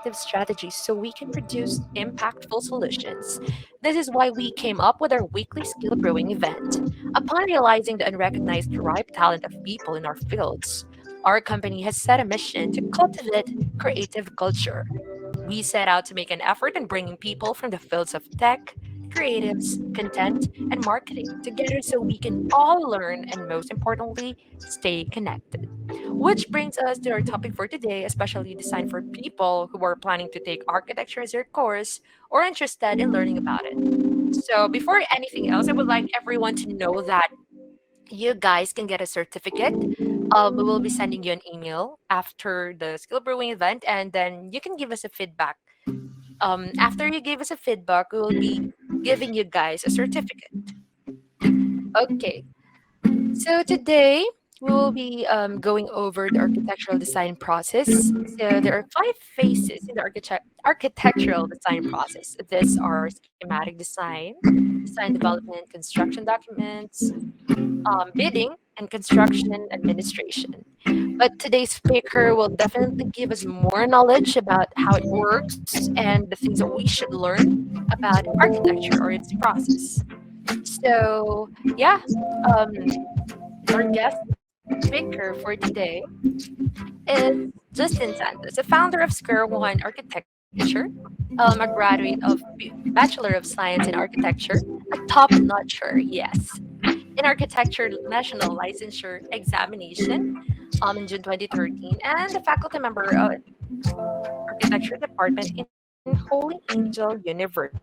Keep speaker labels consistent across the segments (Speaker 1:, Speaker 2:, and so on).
Speaker 1: effective strategies so we can produce impactful solutions. This is why we came up with our weekly skill brewing event. Upon realizing the unrecognized ripe talent of people in our fields, our company has set a mission to cultivate creative culture. We set out to make an effort in bringing people from the fields of tech, creatives, content, and marketing together so we can all learn and, most importantly, stay connected. Which brings us to our topic for today, especially designed for people who are planning to take architecture as their course or interested in learning about it. So, before anything else, I would like everyone to know that you guys can get a certificate. We will be sending you an email after the skill brewing event, and then you can give us a feedback. After you give us a feedback, we will be giving you guys a certificate. Okay, so today we will be going over the architectural design process. So there are five phases in the architectural design process. These are schematic design, design development, construction documents, bidding, and construction administration. But today's speaker will definitely give us more knowledge about how it works and the things that we should learn about architecture or its process. So, yeah, um, our guest speaker for today is Justin Santos, a founder of SquareJuan Architecture, a graduate of Bachelor of Science in Architecture, a top-notcher, yes, in Architecture National Licensure Examination in June 2013, and a faculty member of Architecture Department in Holy Angel University.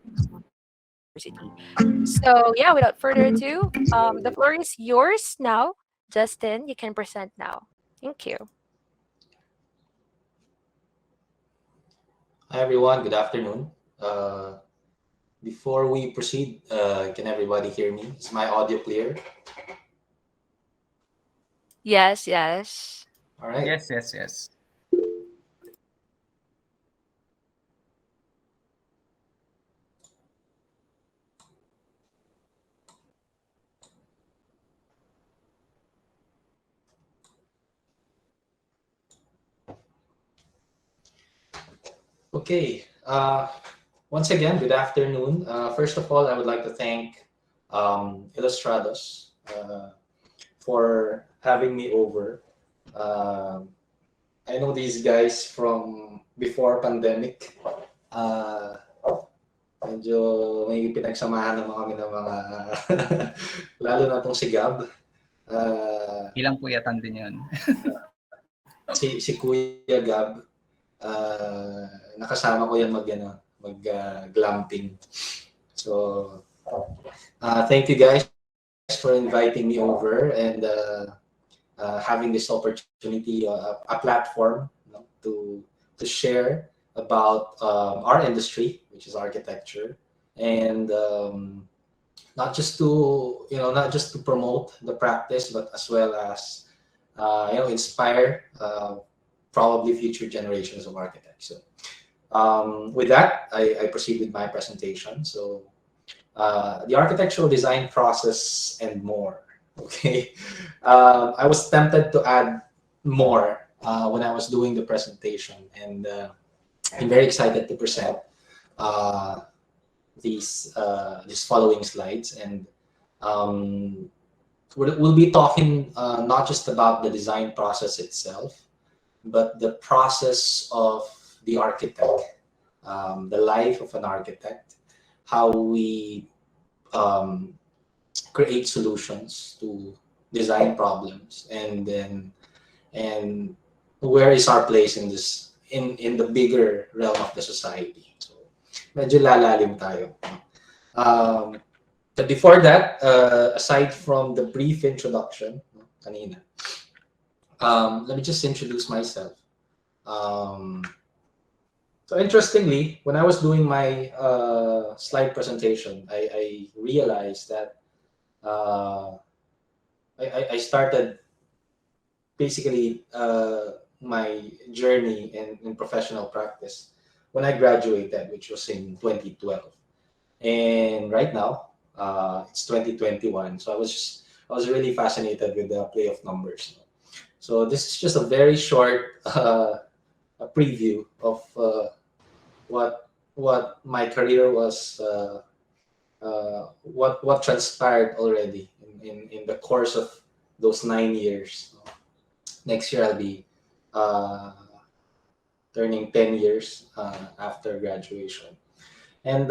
Speaker 1: So, yeah, without further ado, the floor is yours now. Justin, you can present now. Thank you.
Speaker 2: Hi everyone, good afternoon. Before we proceed, can everybody hear me? Is my audio clear?
Speaker 1: Yes, yes.
Speaker 2: All right.
Speaker 3: Yes, yes, yes.
Speaker 2: Okay. Once again, good afternoon. First of all, I would like to thank Illustrados for having me over. Um I know these guys from before pandemic. Uh, Medyo may pinagsamahan naman kami ng mga lalo na tong si Gab.
Speaker 3: Ilang puyatan din yun.
Speaker 2: Si Kuya Gab, nakasama ko yan mag glamping. So thank you guys for inviting me over and having this opportunity, a platform, to share about our industry, which is architecture, and not just to promote the practice, but as well as inspire probably future generations of architects. So, with that, I proceed with my presentation. So, the architectural design process and more. Okay, I was tempted to add more when I was doing the presentation, and I'm very excited to present uh, these following slides. And um, we'll be talking not just about the design process itself, but the process of the architect, the life of an architect, how we um, create solutions to design problems, and where is our place in this in the bigger realm of the society. So medyo lalalim tayo. Um, but before that, aside from the brief introduction, kanina, let me just introduce myself. Um, so interestingly, when I was doing my slide presentation, I realized that uh, I started basically my journey in professional practice when I graduated, which was in 2012. And right now, it's 2021. So I was really fascinated with the play of numbers. So this is just a very short a preview of what my career was, what transpired already in the course of those 9 years. Next year I'll be uh, turning 10 years after graduation, and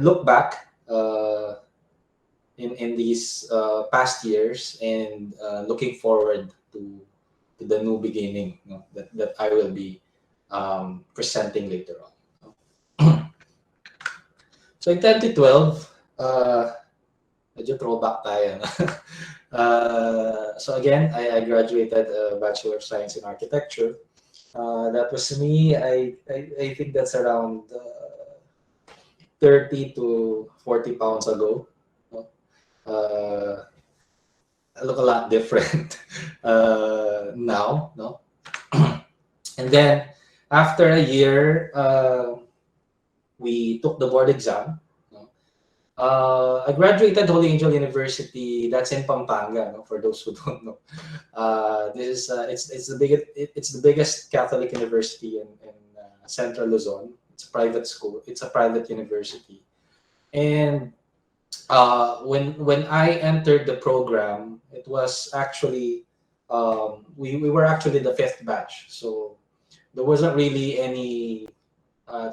Speaker 2: look back in these past years, and looking forward to the new beginning, that I will be presenting later on. So in 2012, medyo throwback tayo. No? So again, I graduated Bachelor of Science in Architecture. That was me. I think that's around 30 to 40 pounds ago. No? I look a lot different now. No? And then after a year, we took the board exam. No? I graduated Holy Angel University. That's in Pampanga. No? For those who don't know, this is it's the biggest Catholic university in Central Luzon. It's a private school. It's a private university. And when I entered the program, it was actually we were actually the fifth batch. So there wasn't really any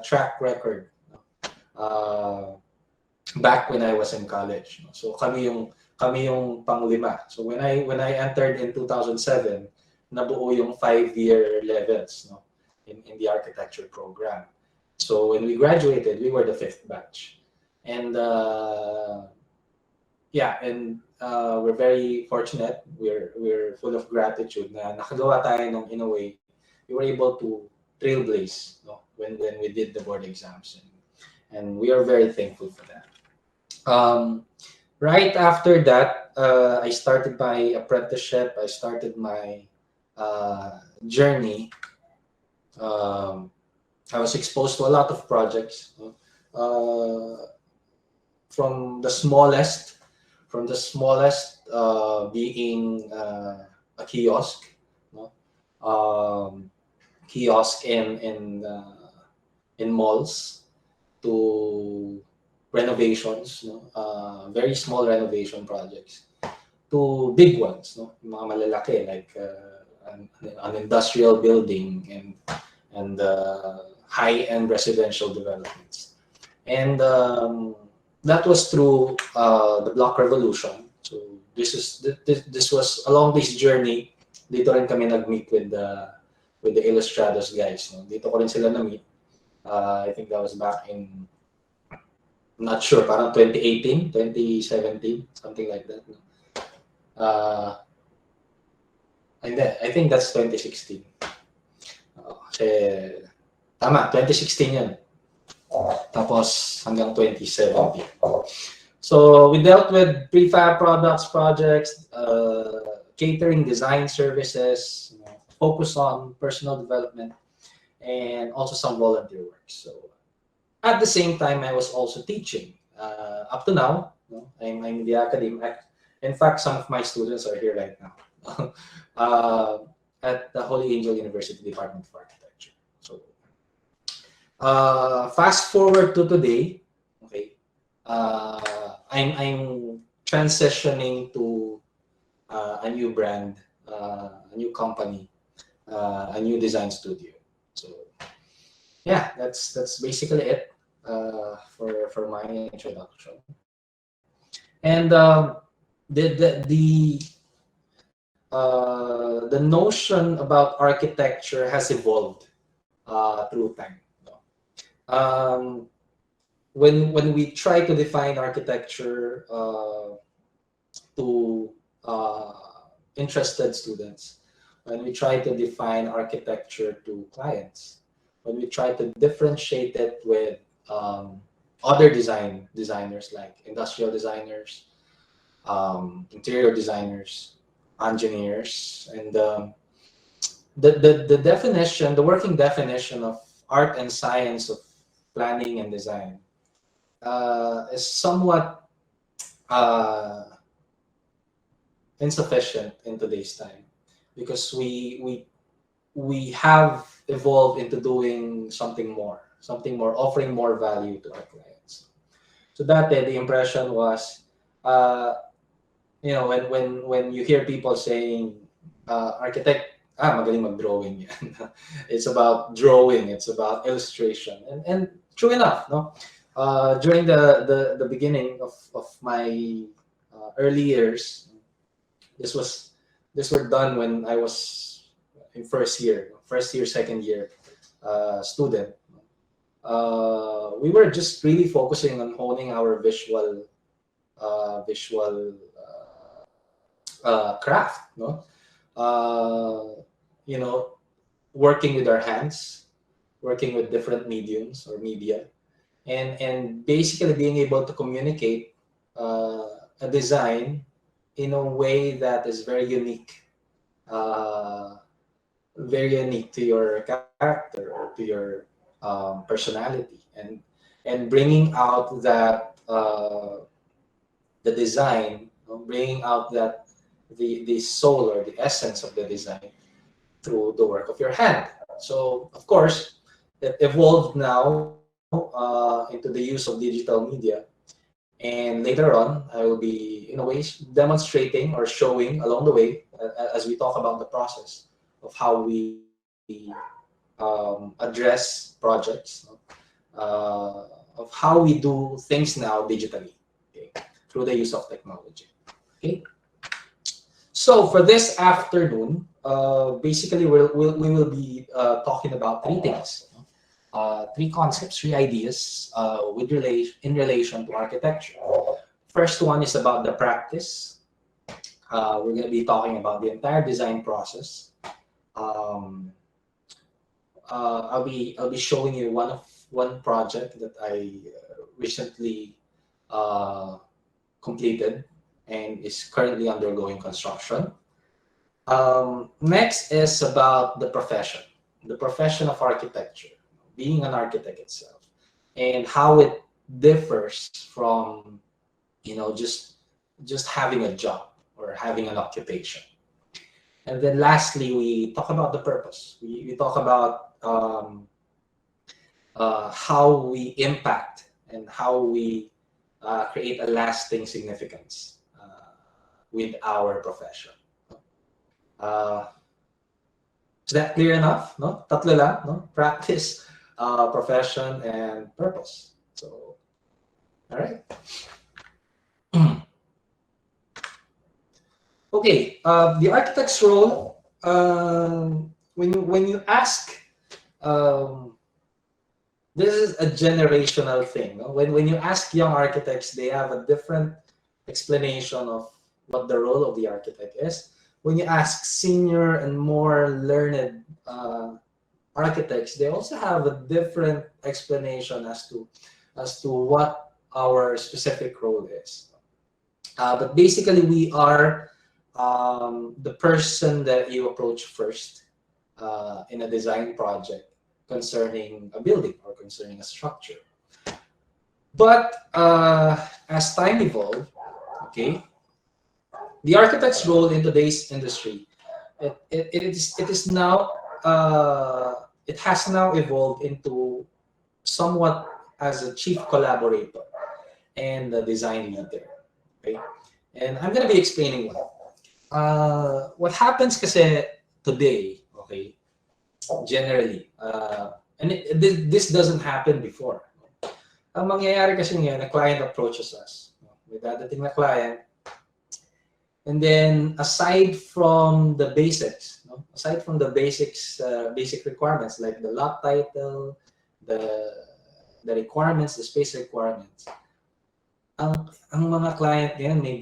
Speaker 2: track record uh, back when I was in college. No? So kami yung panglima. So when I entered in 2007, nabuo yung 5-year levels, no, in the architecture program. So when we graduated, we were the fifth batch, and yeah, and we're very fortunate. We're full of gratitude na nakagawa tayo nung, in a way, we were able to trailblaze, no, when we did the board exams, and we are very thankful for that. Right after that, I started my apprenticeship. I started my journey. I was exposed to a lot of projects, from the smallest, being a kiosk, no? Kiosk in malls, to renovations, no? Very small renovation projects, to big ones, no? Yung mga malalaki, like an industrial building, and high-end residential developments. And that was through the Block Revolution. So this was along this journey. Dito rin kami nag-meet with the Illustrados guys. No? Dito ko rin sila na-meet. I think that was back in, I'm not sure, parang 2018, 2017, something like that. No? And then I think that's 2016. Kasi tama, 2016 yun. Tapos hanggang 2017. So we dealt with prefab products projects, catering design services, focus on personal development, and also some volunteer work. So at the same time, I was also teaching. Up to now, I'm in the academy. In fact, some of my students are here right now at the Holy Angel University Department of Architecture. So fast forward to today, okay, I'm transitioning to a new brand, a new company, a new design studio. So yeah, that's basically it for my introduction. And the notion about architecture has evolved through time. When we try to define architecture to interested students, when we try to define architecture to clients, when we try to differentiate it with other designers like industrial designers, interior designers, engineers, and the definition, the working definition of art and science of planning and design is somewhat insufficient in today's time, because we we have evolved into doing something more, offering more value to our clients. So that the impression was, when you hear people saying, architect, magaling mag-drawing yan. It's about drawing, it's about illustration. And true enough, no? During the beginning of my early years, this were done when I was in first year, second year student. We were just really focusing on honing our visual craft, no? You know, working with our hands, working with different mediums or media, and basically being able to communicate a design in a way that is very unique to your character or to your personality, and bringing out that the design, bringing out that the soul or the essence of the design through the work of your hand. So of course, it evolved now into the use of digital media. And later on, I will be, in a way, demonstrating or showing along the way, as we talk about the process of how we address projects, of how we do things now digitally, okay, through the use of technology. Okay. So for this afternoon, basically we will be talking about three things. Three concepts, three ideas in relation to architecture. First one is about the practice. We're going to be talking about the entire design process. I'll be showing you one project that I recently completed and is currently undergoing construction. Next is about the profession of architecture, being an architect itself, and how it differs from, just having a job or having an occupation. And then lastly, we talk about the purpose. We talk about how we impact and how we create a lasting significance with our profession. Is that clear enough? No? Tatlo lang, no? Practice, profession, and purpose. So, all right. Okay, the architect's role. When you ask, this is a generational thing. No? When you ask young architects, they have a different explanation of what the role of the architect is. When you ask senior and more learned architects, they also have a different explanation as to what our specific role is. But basically, we are the person that you approach first in a design project concerning a building or concerning a structure. But as time evolved, okay, the architect's role in today's industry, it has now evolved into somewhat as a chief collaborator and a design leader. Okay, and I'm going to be explaining why. What happens kasi today, okay, generally, and this doesn't happen before. Ang mangyayari kasi ngayon, a client approaches us. May dadating na client. And then, aside from the basics, basic requirements like the lot title, the requirements, the space requirements, ang mga client ngayon may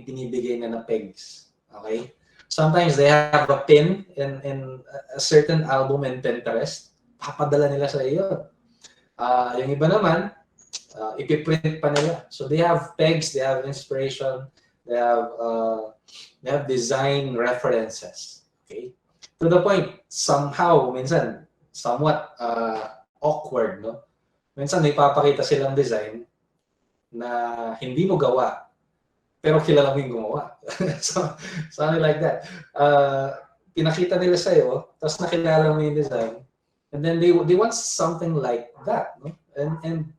Speaker 2: binibigay na pegs. Okay? Sometimes they have a pin in a certain album in Pinterest, papadala nila sa iyo. Yung iba naman, ipiprint pa nila. So they have pegs, they have inspiration, they have design references. Okay? To the point, somehow, minsan, somewhat awkward, no? Minsan may papakita silang design na hindi mo gawa, pero kilala mo yung gumawa. So, something like that. pinakita nila sa'yo, tapos nakilala mo yung design, and then they want something like that, no? And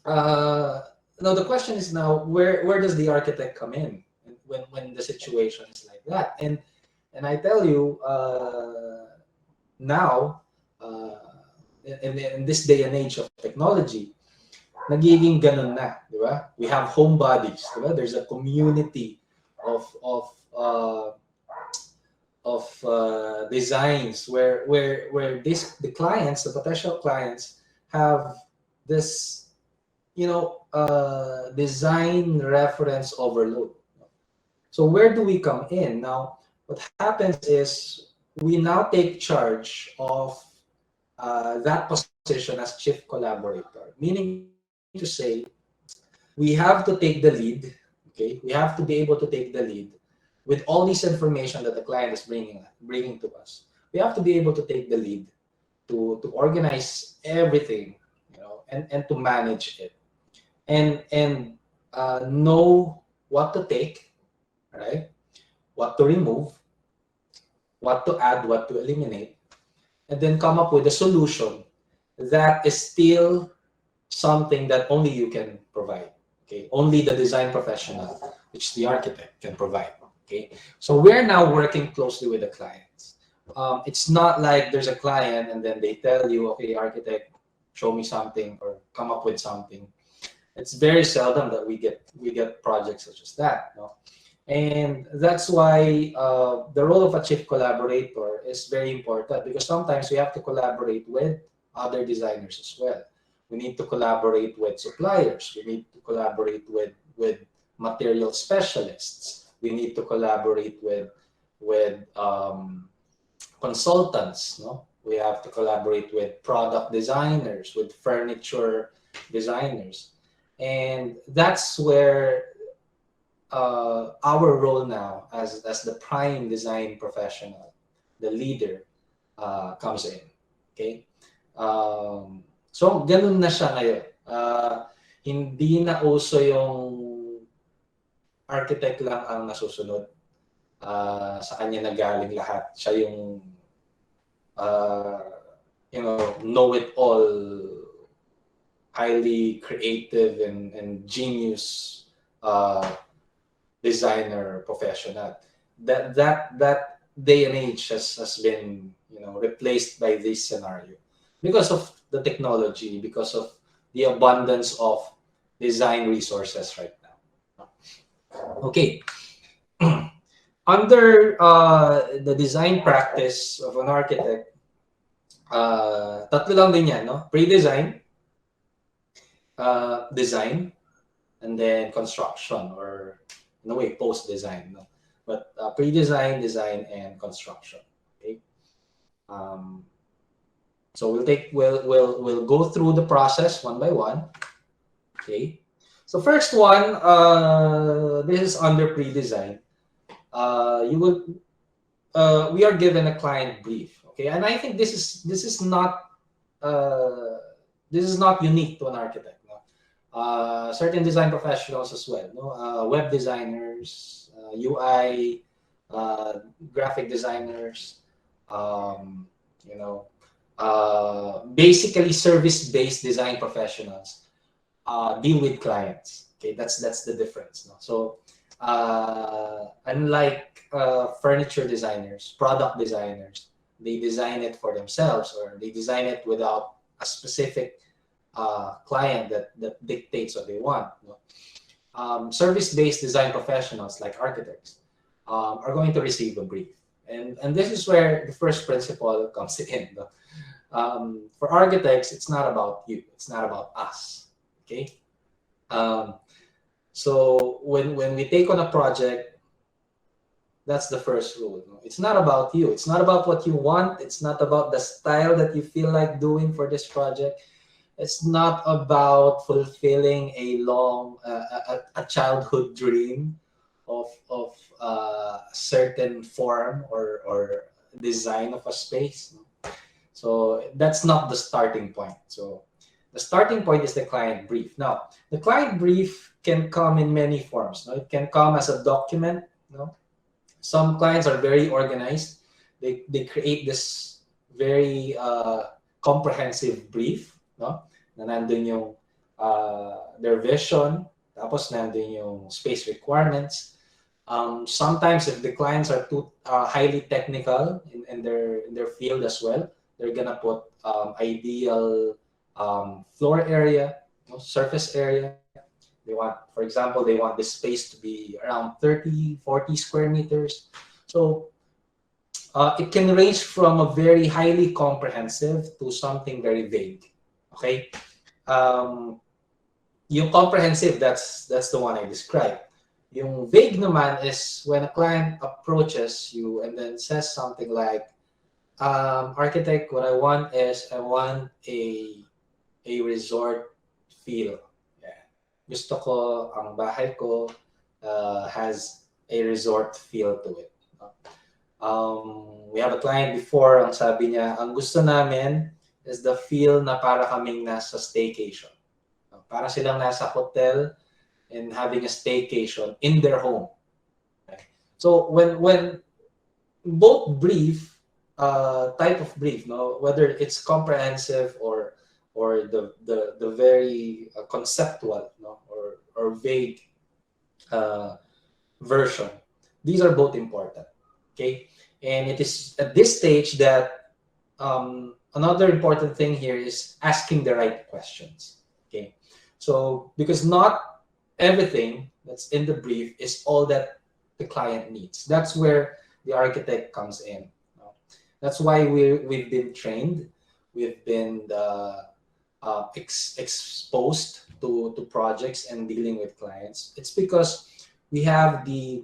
Speaker 2: now the question is now, where does the architect come in when the situation is like that? And I tell you, now, in this day and age of technology, nagiging ganun na, di ba? We have home bodies, di ba? There's a community of designs where the clients, the potential clients, have this, design reference overload. So where do we come in now? What happens is we now take charge of that position as chief collaborator, meaning to say we have to take the lead. Okay, we have to be able to take the lead with all this information that the client is bringing to us. We have to be able to take the lead to organize everything, and to manage it, and know what to take, right? What to remove, what to add, what to eliminate, and then come up with a solution that is still something that only you can provide. Okay, only the design professional, which the architect, can provide. Okay, so we're now working closely with the clients. It's not like there's a client and then they tell you, okay, architect, show me something or come up with something. It's very seldom that we get projects such as that. No? And that's why the role of a chief collaborator is very important, because sometimes we have to collaborate with other designers as well. We need to collaborate with suppliers. We need to collaborate with material specialists. We need to collaborate with consultants. No, we have to collaborate with product designers, with furniture designers, and that's where our role now as the prime design professional, the leader, comes in. Okay, so ganun na siya ngayon. Hindi na uso yung architect lang ang nasusunod. Sa kanya nagaling lahat. Siya yung know-it-all, highly creative and genius designer professional. That day and age has been replaced by this scenario because of the technology, because of the abundance of design resources right now. Okay. Under the design practice of an architect, tatlo lang din yan, no? Pre-design, design, and then construction, or in a way post-design, no? But pre-design, design, and construction. Okay. So we'll go through the process one by one. Okay. So first one, this is under pre-design. We are given a client brief. Okay, and I think this is not unique to an architect. No? Certain design professionals as well. No, web designers, UI, graphic designers. Basically service-based design professionals deal with clients. Okay, that's the difference. No? So unlike furniture designers, product designers, they design it for themselves, or they design it without a specific client that dictates what they want. No? Service-based design professionals like architects are going to receive a brief, and this is where the first principle comes in. No? For architects, it's not about you. It's not about us. Okay. So when we take on a project, that's the first rule. No? It's not about you. It's not about what you want. It's not about the style that you feel like doing for this project. It's not about fulfilling a childhood dream of a certain form or design of a space. No? So that's not the starting point. So the starting point is the client brief. Now, the client brief can come in many forms. No? It can come as a document. No? Some clients are very organized. they create this very comprehensive brief, no? Na nandun yung their vision, tapos nandun yung space requirements. Sometimes if the clients are too highly technical in their field as well, they're gonna put ideal floor area, surface area. They want, for example, they want the space to be around 30, 40 square meters. So it can range from a very highly comprehensive to something very vague. Okay, yung comprehensive, that's the one I described. Yung vague naman is when a client approaches you and then says something like, architect, what I want is I want a resort feel. Yeah. Gusto ko ang bahay ko has a resort feel to it. We have a client before, ang sabi niya, ang gusto namin is the feel na para kaming nasa staycation. Para silang nasa hotel and having a staycation in their home. Okay? So when both brief, type of brief, no, whether it's comprehensive or the very conceptual, no, or vague version, these are both important. Okay, and it is at this stage that another important thing here is asking the right questions. Okay, so because not everything that's in the brief is all that the client needs. That's where the architect comes in. That's why we've been trained, we've been exposed to projects and dealing with clients. It's because we have the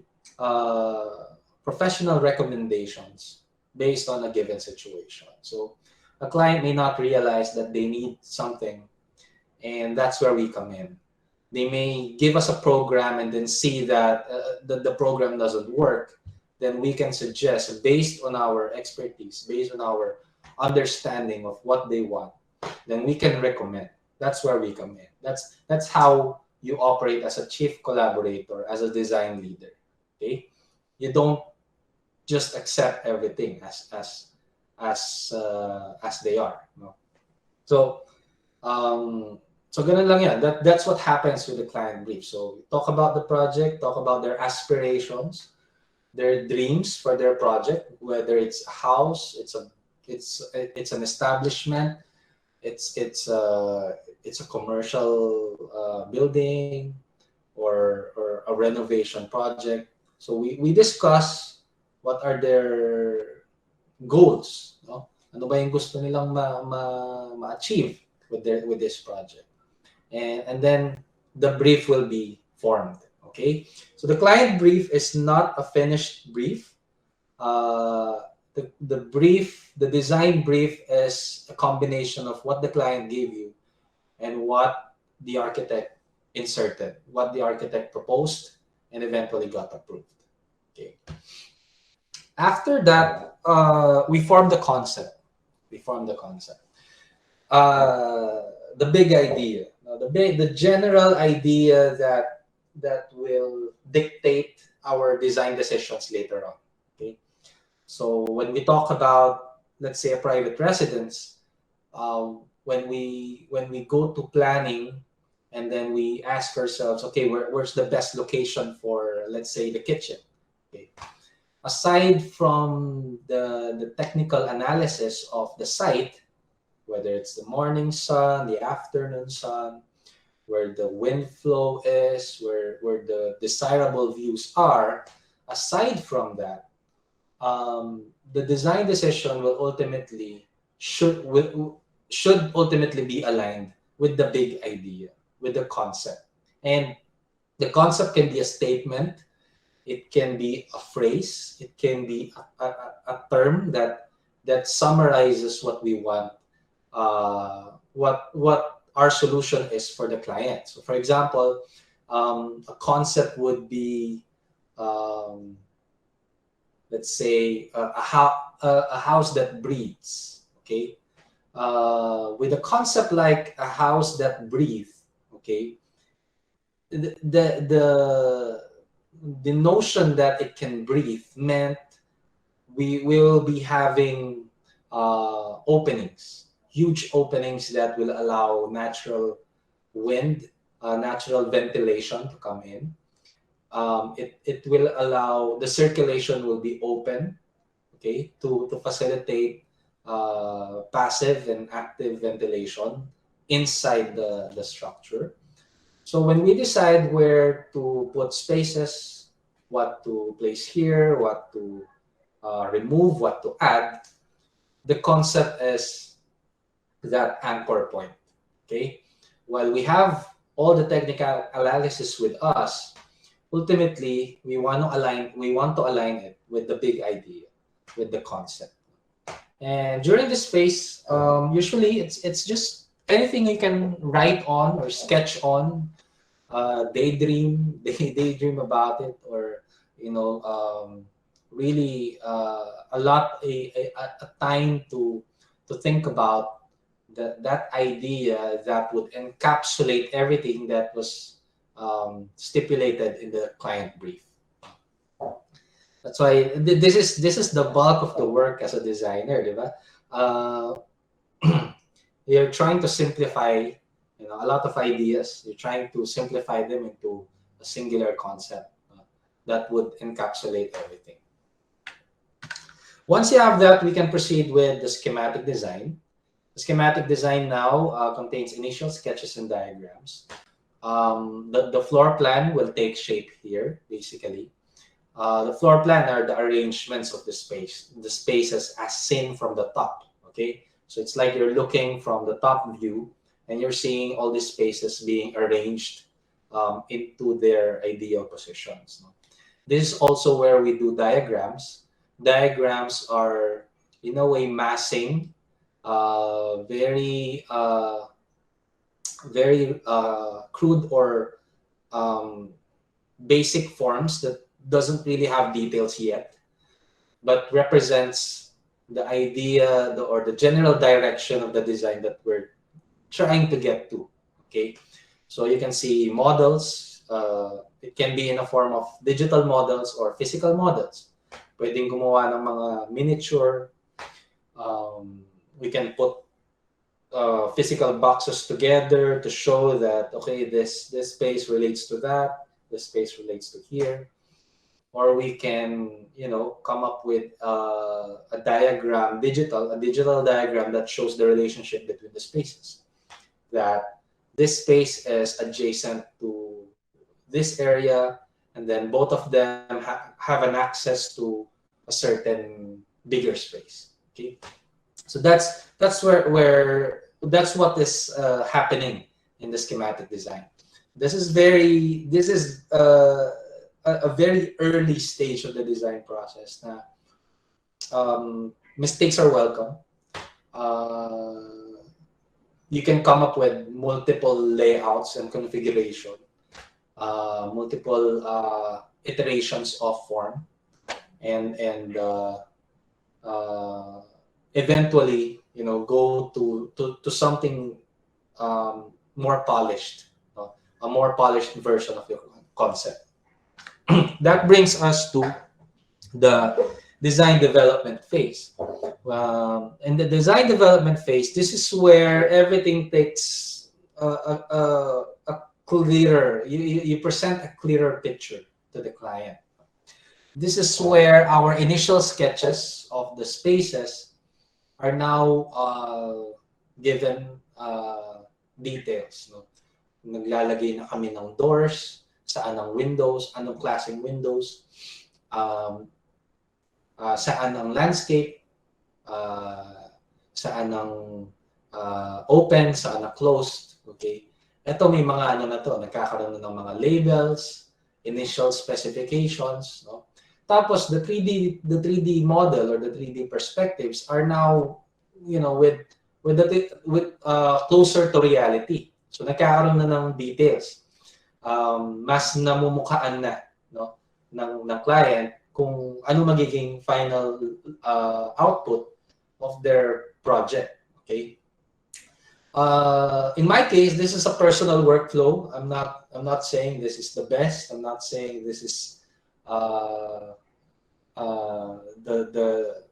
Speaker 2: professional recommendations based on a given situation. So a client may not realize that they need something, and that's where we come in. They may give us a program and then see that the program doesn't work. Then we can suggest, based on our expertise, based on our understanding of what they want, then we can recommend. That's where we come in. That's how you operate as a chief collaborator, as a design leader. Okay, you don't just accept everything as they are. No? So so ganun lang yan. That's what happens with the client brief. So talk about the project, talk about their aspirations, their dreams for their project, whether it's a house, it's an establishment, it's a commercial building or a renovation project. So we discuss what are their goals, no? Ano ba yung gusto nilang ma-achieve with this project, and then the brief will be formed. Okay, so the client brief is not a finished brief. The brief, the design brief, is a combination of what the client gave you and what the architect inserted, what the architect proposed, and eventually got approved. Okay. After that, we form the concept. The big idea, the general idea that will dictate our design decisions later on. Okay, so when we talk about, let's say, a private residence, when we go to planning, and then we ask ourselves, okay, where's the best location for, let's say, the kitchen? Okay, aside from the technical analysis of the site, whether it's the morning sun, the afternoon sun, where the wind flow is, where the desirable views are, aside from that, the design decision will ultimately should ultimately be aligned with the big idea, with the concept. And the concept can be a statement, it can be a phrase, it can be a term that summarizes what we want, what our solution is for the client. So for example, a concept would be, let's say, a house that breathes. Okay, with a concept like a house that breathes, okay, the notion that it can breathe meant we will be having openings, huge openings that will allow natural wind, natural ventilation to come in. It will allow, the circulation will be open, okay, to facilitate passive and active ventilation inside the structure. So when we decide where to put spaces, what to place here, what to remove, what to add, the concept is that anchor point, okay? While we have all the technical analysis with us, ultimately we want to align it with the big idea, with the concept. And during this phase, usually it's just anything you can write on or sketch on, daydream about it, or really a time to think about that idea that would encapsulate everything that was stipulated in the client brief. That's why this is the bulk of the work as a designer, diba? You're trying to simplify, a lot of ideas. You're trying to simplify them into a singular concept that would encapsulate everything. Once you have that, we can proceed with the schematic design. The schematic design now contains initial sketches and diagrams. The floor plan will take shape here, basically. The floor plan are the arrangements of the spaces as seen from the top, okay? So it's like you're looking from the top view and you're seeing all these spaces being arranged into their ideal positions. This is also where we do diagrams. Diagrams are, in a way, massing very crude or basic forms that doesn't really have details yet, but represents the idea or the general direction of the design that we're trying to get to. Okay, so you can see models. It can be in a form of digital models or physical models. Pwedeng gumawa ng mga miniature. We can put physical boxes together to show that, okay, this space relates to that, this space relates to here. Or we can, come up with a diagram, a digital diagram that shows the relationship between the spaces. That this space is adjacent to this area, and then both of them have an access to a certain bigger space. Okay, so that's what is happening in the schematic design. This is a very early stage of the design process. Mistakes are welcome. You can come up with multiple layouts and configuration, multiple iterations of form, and eventually, go to something more polished, a more polished version of your concept. That brings us to the design development phase. In the design development phase, this is where everything takes a clearer, you present a clearer picture to the client. This is where our initial sketches of the spaces are now given details. Naglalagay na kami ng doors, saan ang windows, anong klaseng windows, saan ang landscape, saan ang open, saan ang closed. Okay, ito may mga nagkakaroon ng mga labels, initial specifications, no? Tapos the 3D model or the 3D perspectives are now, with closer to reality. So nagkakaroon na ng details. Mas namumukhaan na, no, ng client kung ano magiging final output of their project. Okay. In my case, this is a personal workflow. I'm not saying this is the best. I'm not saying this is the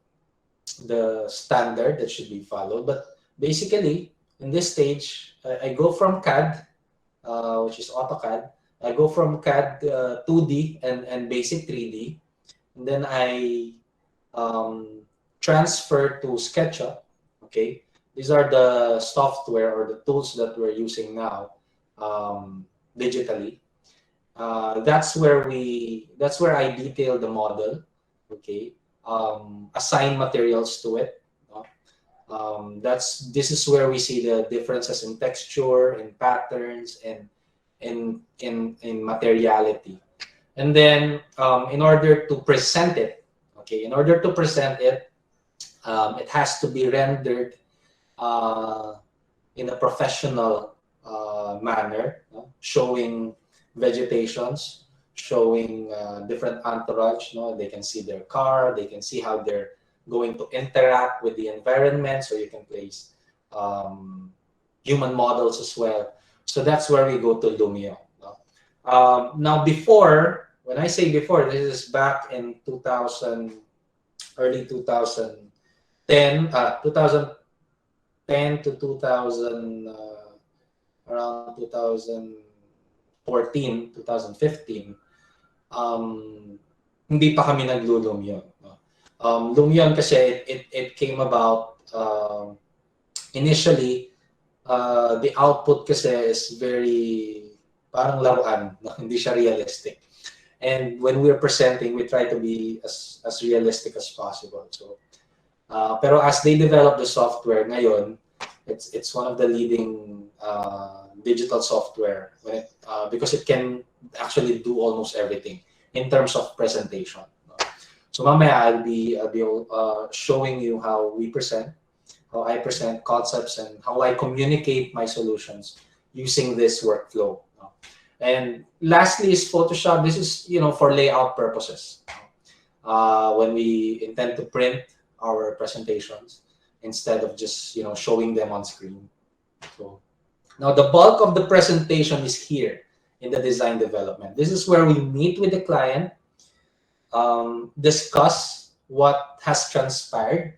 Speaker 2: standard that should be followed. But basically, in this stage, I go from CAD, which is AutoCAD. I go from CAD 2D and basic 3D, and then I transfer to SketchUp. Okay, these are the software or the tools that we're using now digitally. That's where I detail the model. Okay, assign materials to it. This is where we see the differences in texture, in patterns, and in materiality. And then in order to present it, okay, it has to be rendered in a professional manner, showing vegetations, showing different entourage. They can see their car, they can see how they're going to interact with the environment. So you can place human models as well. So that's where we go to Lumio. Now, before, when I say before, this is back in 2000, early 2010, 2010 to 2000, around 2014, 2015, hindi pa kami naglulumyon. Lumyon kasi it came about initially, the output kasi is very parang laruan, hindi siya realistic. And when we're presenting, we try to be as realistic as possible. So, pero as they develop the software ngayon, it's one of the leading digital software because it can actually do almost everything in terms of presentation. So mamaya I'll be showing you how we present, how I present concepts, and how I communicate my solutions using this workflow. And lastly is Photoshop. This is for layout purposes. When we intend to print our presentations instead of just showing them on screen. So now the bulk of the presentation is here in the design development. This is where we meet with the client, discuss what has transpired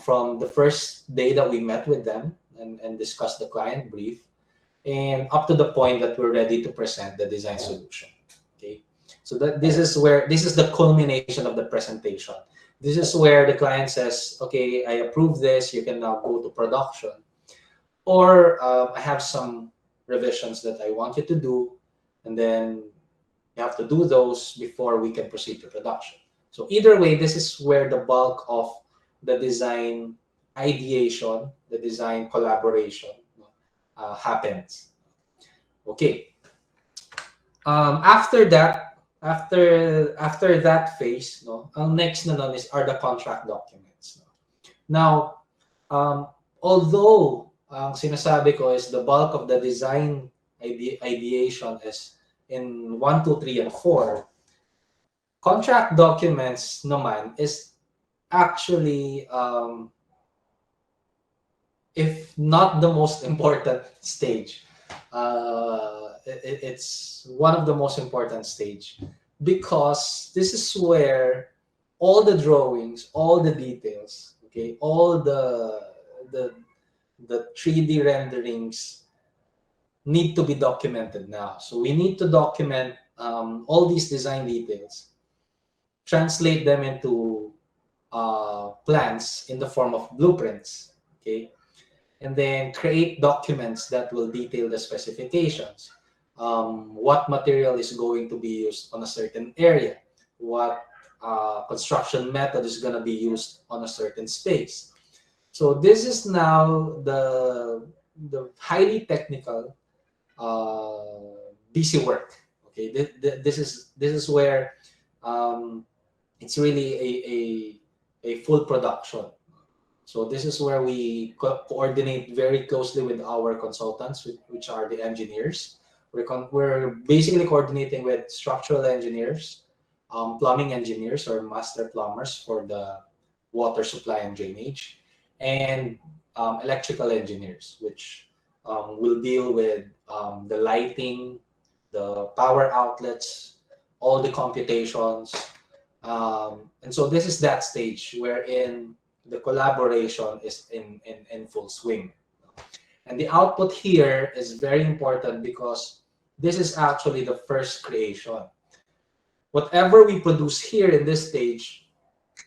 Speaker 2: from the first day that we met with them, and discuss the client brief, and up to the point that we're ready to present the design solution. Okay, so this is the culmination of the presentation. This is where the client says, okay, I approve this, you can now go to production. Or I have some revisions that I want you to do, and then you have to do those before we can proceed to production. So either way, this is where the bulk of the design ideation, the design collaboration happens. Okay. After that phase, ang next are the contract documents. Now, although sinasabi ko is the bulk of the design ideation is in 1, 2, 3, and 4, contract documents naman is actually, if not the most important stage, it's one of the most important stage, because this is where all the drawings, all the details, okay, all the 3D renderings need to be documented now. So we need to document all these design details, translate them into plans in the form of blueprints, okay, and then create documents that will detail the specifications, what material is going to be used on a certain area, what construction method is going to be used on a certain space. So this is now the highly technical busy work. Okay, this is where it's really a full production. So this is where we coordinate very closely with our consultants, which are the engineers. We're basically coordinating with structural engineers, plumbing engineers or master plumbers for the water supply and drainage, and electrical engineers, which will deal with the lighting, the power outlets, all the computations, And so this is that stage wherein the collaboration is in full swing. And the output here is very important because this is actually the first creation. Whatever we produce here in this stage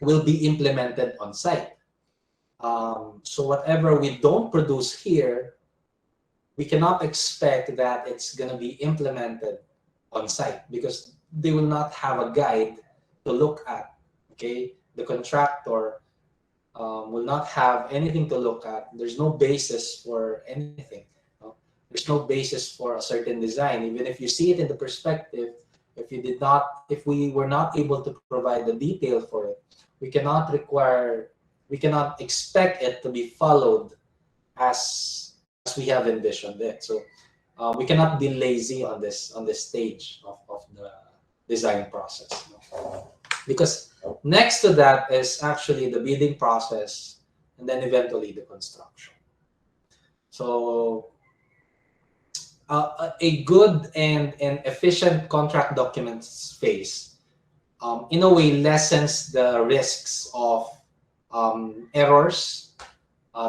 Speaker 2: will be implemented on site. So whatever we don't produce here, we cannot expect that it's going to be implemented on site because they will not have a guide to look at. Okay, the contractor will not have anything to look at. There's no basis for anything. No? There's no basis for a certain design. Even if you see it in the perspective, if we were not able to provide the detail for it, we cannot expect it to be followed as we have envisioned it. So we cannot be lazy on this stage of the design process. No? Because next to that is actually the bidding process and then eventually the construction. So a good and efficient contract documents phase in a way lessens the risks of errors,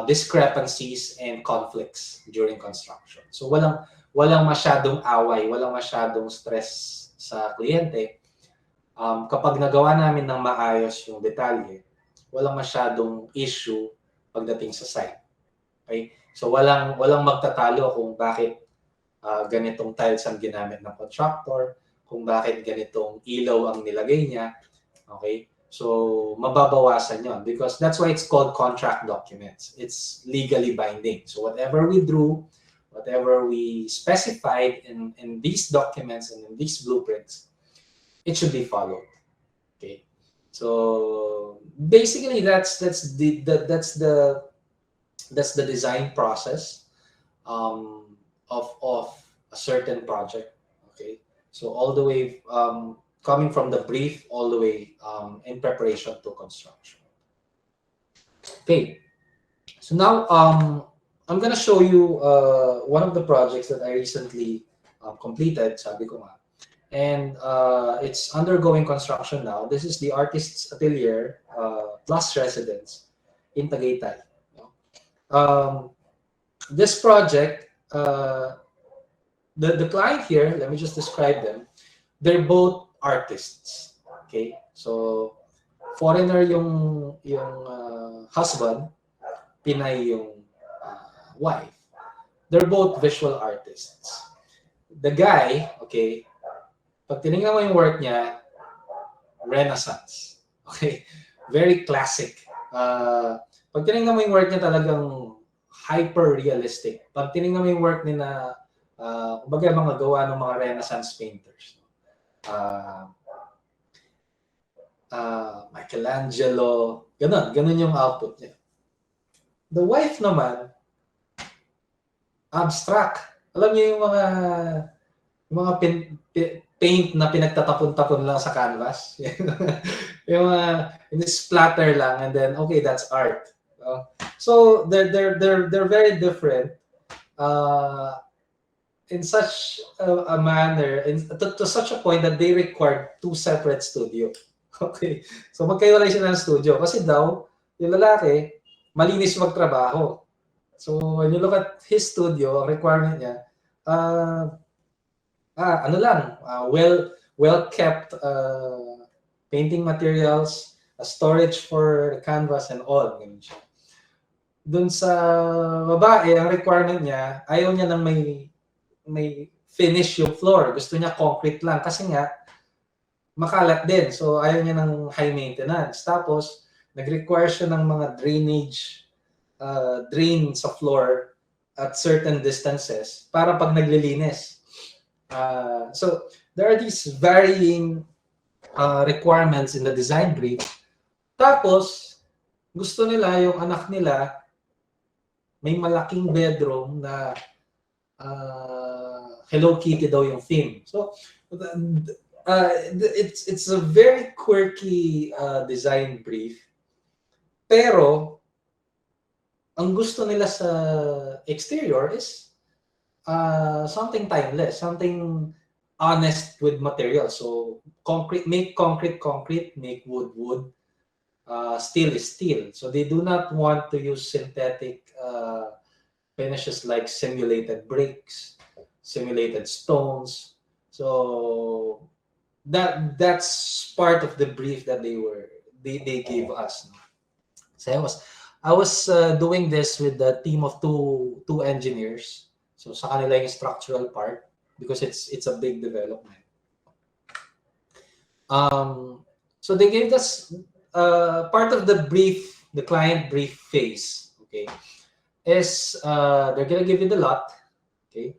Speaker 2: discrepancies, and conflicts during construction. So walang masyadong away, walang masyadong stress sa kliyente. Kapag nagawa namin ng maayos yung detalye, walang masyadong issue pagdating sa site. Okay? So walang magtatalo kung bakit ganitong tiles ang ginamit ng contractor, kung bakit ganitong ilaw ang nilagay niya. Okay? So mababawasan yon because that's why it's called contract documents. It's legally binding. So whatever we drew, whatever we specified in these documents and in these blueprints, it should be followed. Okay, so basically that's the design process of a certain project. Okay, so all the way coming from the brief all the way in preparation to construction. Okay, so now I'm gonna show you one of the projects that I recently completed. Sabi ko nga. And it's undergoing construction now. This is the Artist's Atelier plus Residence in Tagaytay. This project, the client here, let me just describe them. They're both artists. Okay, so foreigner yung husband, Pinay yung wife. They're both visual artists. The guy, okay, pag tinignan mo yung work niya, Renaissance. Okay? Very classic. Pag tinignan mo yung work niya, talagang hyper-realistic. Pag tinignan mo yung work niya na, kumbaga mga gawa ng mga Renaissance painters. Michelangelo, ganun yung output niya. The wife naman, abstract. Alam niyo yung mga paint na pinagtatapon-tapon lang sa canvas. Yung splatter lang and then okay, that's art. So they're very different in such a manner to such a point that they required two separate studio. Okay. So magkaiwalay sila ng studio kasi daw yung lalaki malinis magtrabaho. So when you look at his studio, ang requirement niya well kept painting materials, storage for canvas and all. Dun sa babae, ang requirement niya, ayaw niya nang may finish yung floor. Gusto niya concrete lang kasi nga makalat din. So ayaw niya ng high maintenance. Tapos nag-require siya ng mga drainage drain sa floor at certain distances para pag naglilinis. So there are these varying requirements in the design brief. Tapos, gusto nila yung anak nila may malaking bedroom na Hello Kitty daw yung theme. So it's a very quirky design brief. Pero ang gusto nila sa exterior is something timeless, something honest with material. So concrete, make concrete, make wood. Steel is steel. So they do not want to use synthetic finishes like simulated bricks, simulated stones. So that's part of the brief that they gave us. No? So I was doing this with the team of two engineers. So sa kanila yung structural part because it's a big development. So they gave us part of the brief, the client brief phase. Okay, is they're gonna give you the lot. Okay,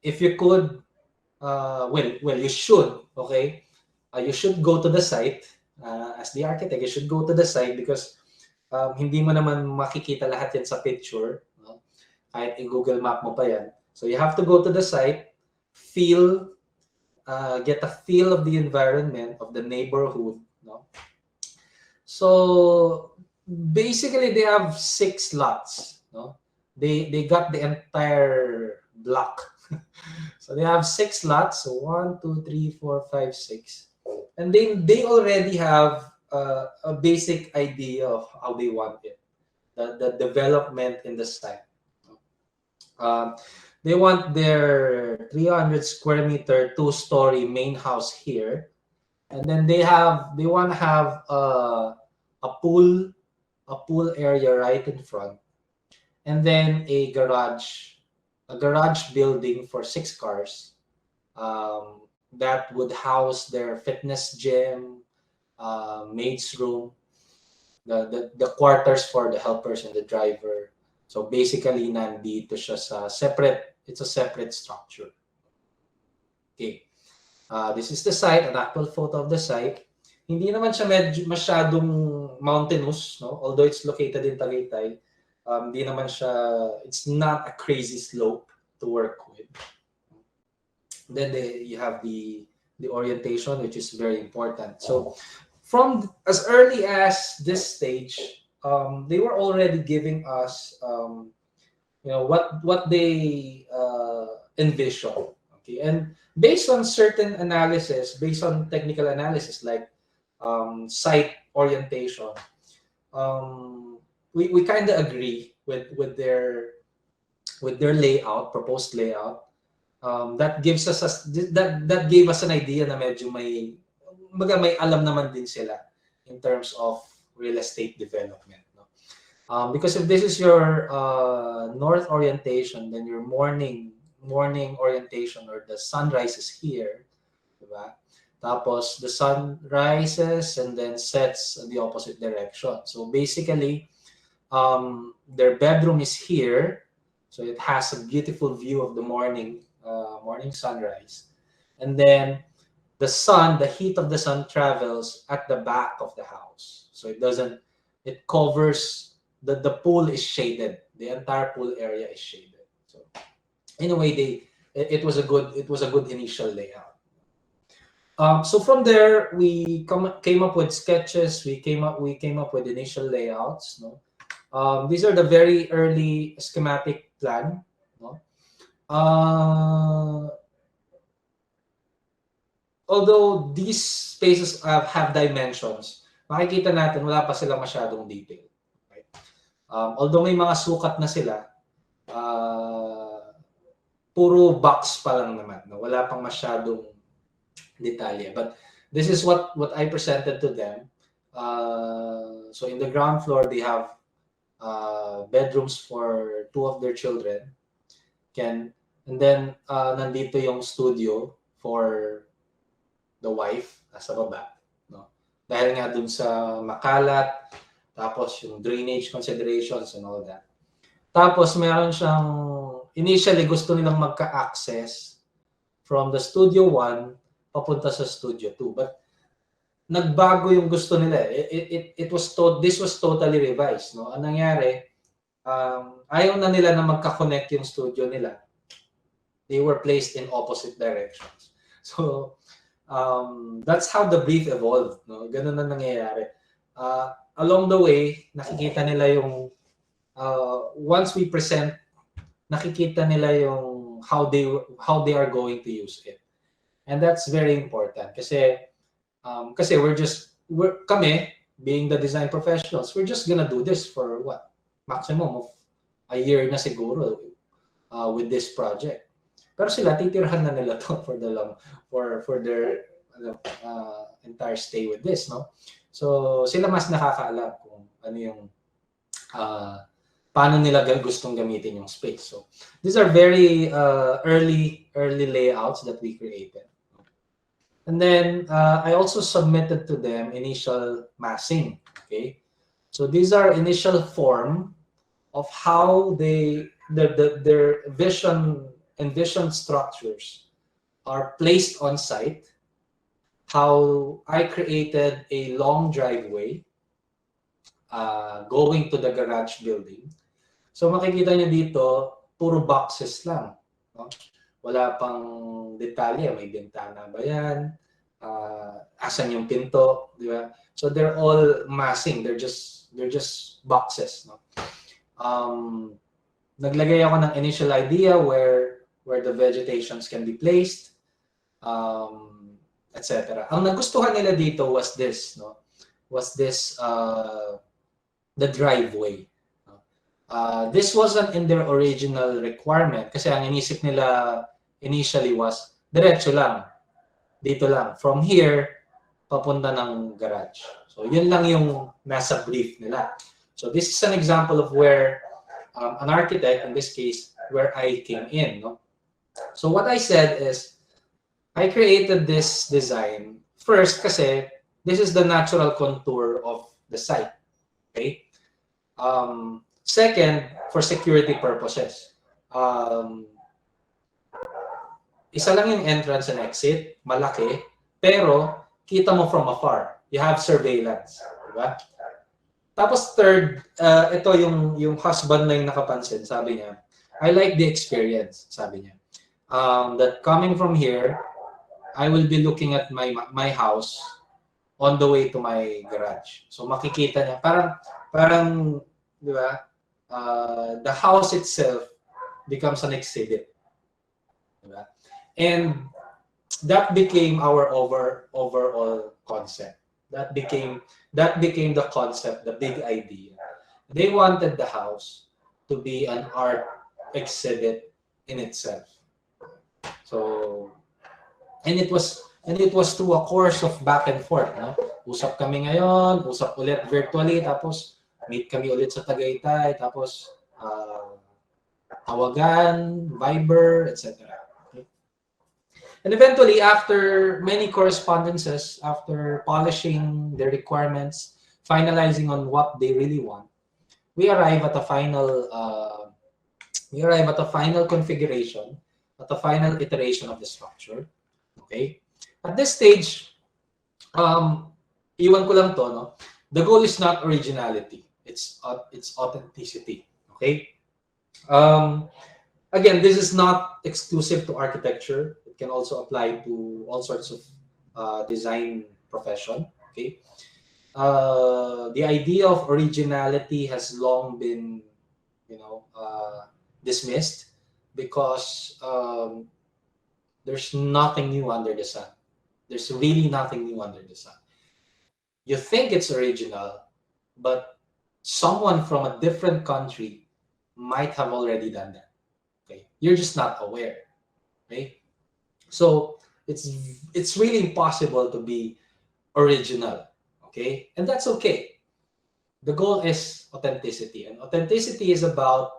Speaker 2: if you could, well, you should. Okay, you should go to the site as the architect. You should go to the site because hindi mo naman makikita lahat yan sa picture. No? Kahit i-Google Map mo pa yan. So you have to go to the site, get a feel of the environment, of the neighborhood. No? So basically, they have 6 lots. No? They got the entire block. So they have 6 lots. So 1, 2, 3, 4, 5, 6. And they already have a basic idea of how they want it, the development in the site. They want their 300 square meter 2-story main house here, and then they want to have a pool area right in front, and then a garage building for 6 cars. That would house their fitness gym, maid's room, the quarters for the helpers and the driver. So basically, nandito siya sa it's a separate structure. Okay. This is the site, an actual photo of the site. Hindi naman siya masyadong mountainous, no? Although it's located in Tagaytay. Hindi naman siya, it's not a crazy slope to work with. Then you have the orientation, which is very important. So from as early as this stage, they were already giving us, what they envision. Okay, and based on certain analysis, based on technical analysis like site orientation, we kind of agree with their layout, proposed layout. That gives us that gave us an idea na medyo may alam naman din sila in terms of real estate development. No? Because if this is your north orientation, then your morning orientation, or the sun rises here, diba? Tapos the sun rises and then sets in the opposite direction. So basically, their bedroom is here, so it has a beautiful view of the morning sunrise, and then the heat of the sun travels at the back of the house, so it covers the pool is shaded, the entire pool area is shaded. So in a way, it was a good initial layout. So from there, we came up with sketches. We came up with initial layouts. No, these are the very early schematic plan. No, although these spaces have dimensions, makikita natin wala pa sila masyadong detail. Right? Although may mga sukat na sila, puro box pa lang naman. No? Wala pang masyadong detalye. But this is what I presented to them. So in the ground floor, they have bedrooms for 2 of their children. And then nandito yung studio for the wife nasa baba, no? Dahil nga dun sa makalat, tapos yung drainage considerations and all that. Tapos meron siyang, initially gusto nilang magka-access from the Studio 1 papunta sa Studio 2. But nagbago yung gusto nila. This was totally revised, no? Ang nangyari, ayaw na nila na magka-connect yung studio nila. They were placed in opposite directions. So that's how the brief evolved, no? Ganun na nangyayari. Along the way, nakikita nila yung once we present, nakikita nila yung how they are going to use it. And that's very important kasi kami being the design professionals, we're just gonna do this for what? Maximum of a year na siguro with this project. Pero sila titirhan na nila to for the long for their entire stay with this, no? So sila mas nakakaalam kung ano yung paano nila gustong gamitin yung space. So these are very early layouts that we created. And then I also submitted to them initial massing. Okay, so these are initial form of how their envisioned structures are placed on site. How I created a long driveway going to the garage building. So makikita niyo dito, puro boxes lang. No? Wala pang detalye, may bintana ba yan? Asan yung pinto, di ba? So they're all massing, they're just boxes, no? Naglagay ako ng initial idea where the vegetations can be placed, etc. Ang nagustuhan nila dito was this, no? The driveway. This wasn't in their original requirement kasi ang inisip nila initially was diretso lang. Dito lang. From here, papunta ng garage. So yun lang yung nasa brief nila. So this is an example of where an architect, in this case, where I came in. No? So what I said is, I created this design first kasi this is the natural contour of the site. Okay? Second, for security purposes. Isa lang yung entrance and exit, malaki, pero kita mo from afar. You have surveillance. Diba? Tapos third, ito yung husband na yung nakapansin, sabi niya, I like the experience, sabi niya. That coming from here, I will be looking at my house on the way to my garage. So makikita niya, parang di ba? The house itself becomes an exhibit. Di ba? And that became our overall concept. That became the concept, the big idea. They wanted the house to be an art exhibit in itself. So, and it was through a course of back and forth. No? Usap kami ngayon, usap ulit virtually, tapos meet kami ulit sa Tagaytay, tapos tawagan, Viber, etc. Okay? And eventually, after many correspondences, after polishing their requirements, finalizing on what they really want, we arrive at a final configuration, at the final iteration of the structure. Okay. At this stage, iwan ko lang to, no? The goal is not originality; it's authenticity. Okay. Again, this is not exclusive to architecture. It can also apply to all sorts of design profession. Okay. The idea of originality has long been, dismissed because there's nothing new under the sun. There's really nothing new under the sun. You think it's original, but someone from a different country might have already done that. Okay, you're just not aware. Okay, so it's really impossible to be original. Okay, and that's okay. The goal is authenticity, and authenticity is about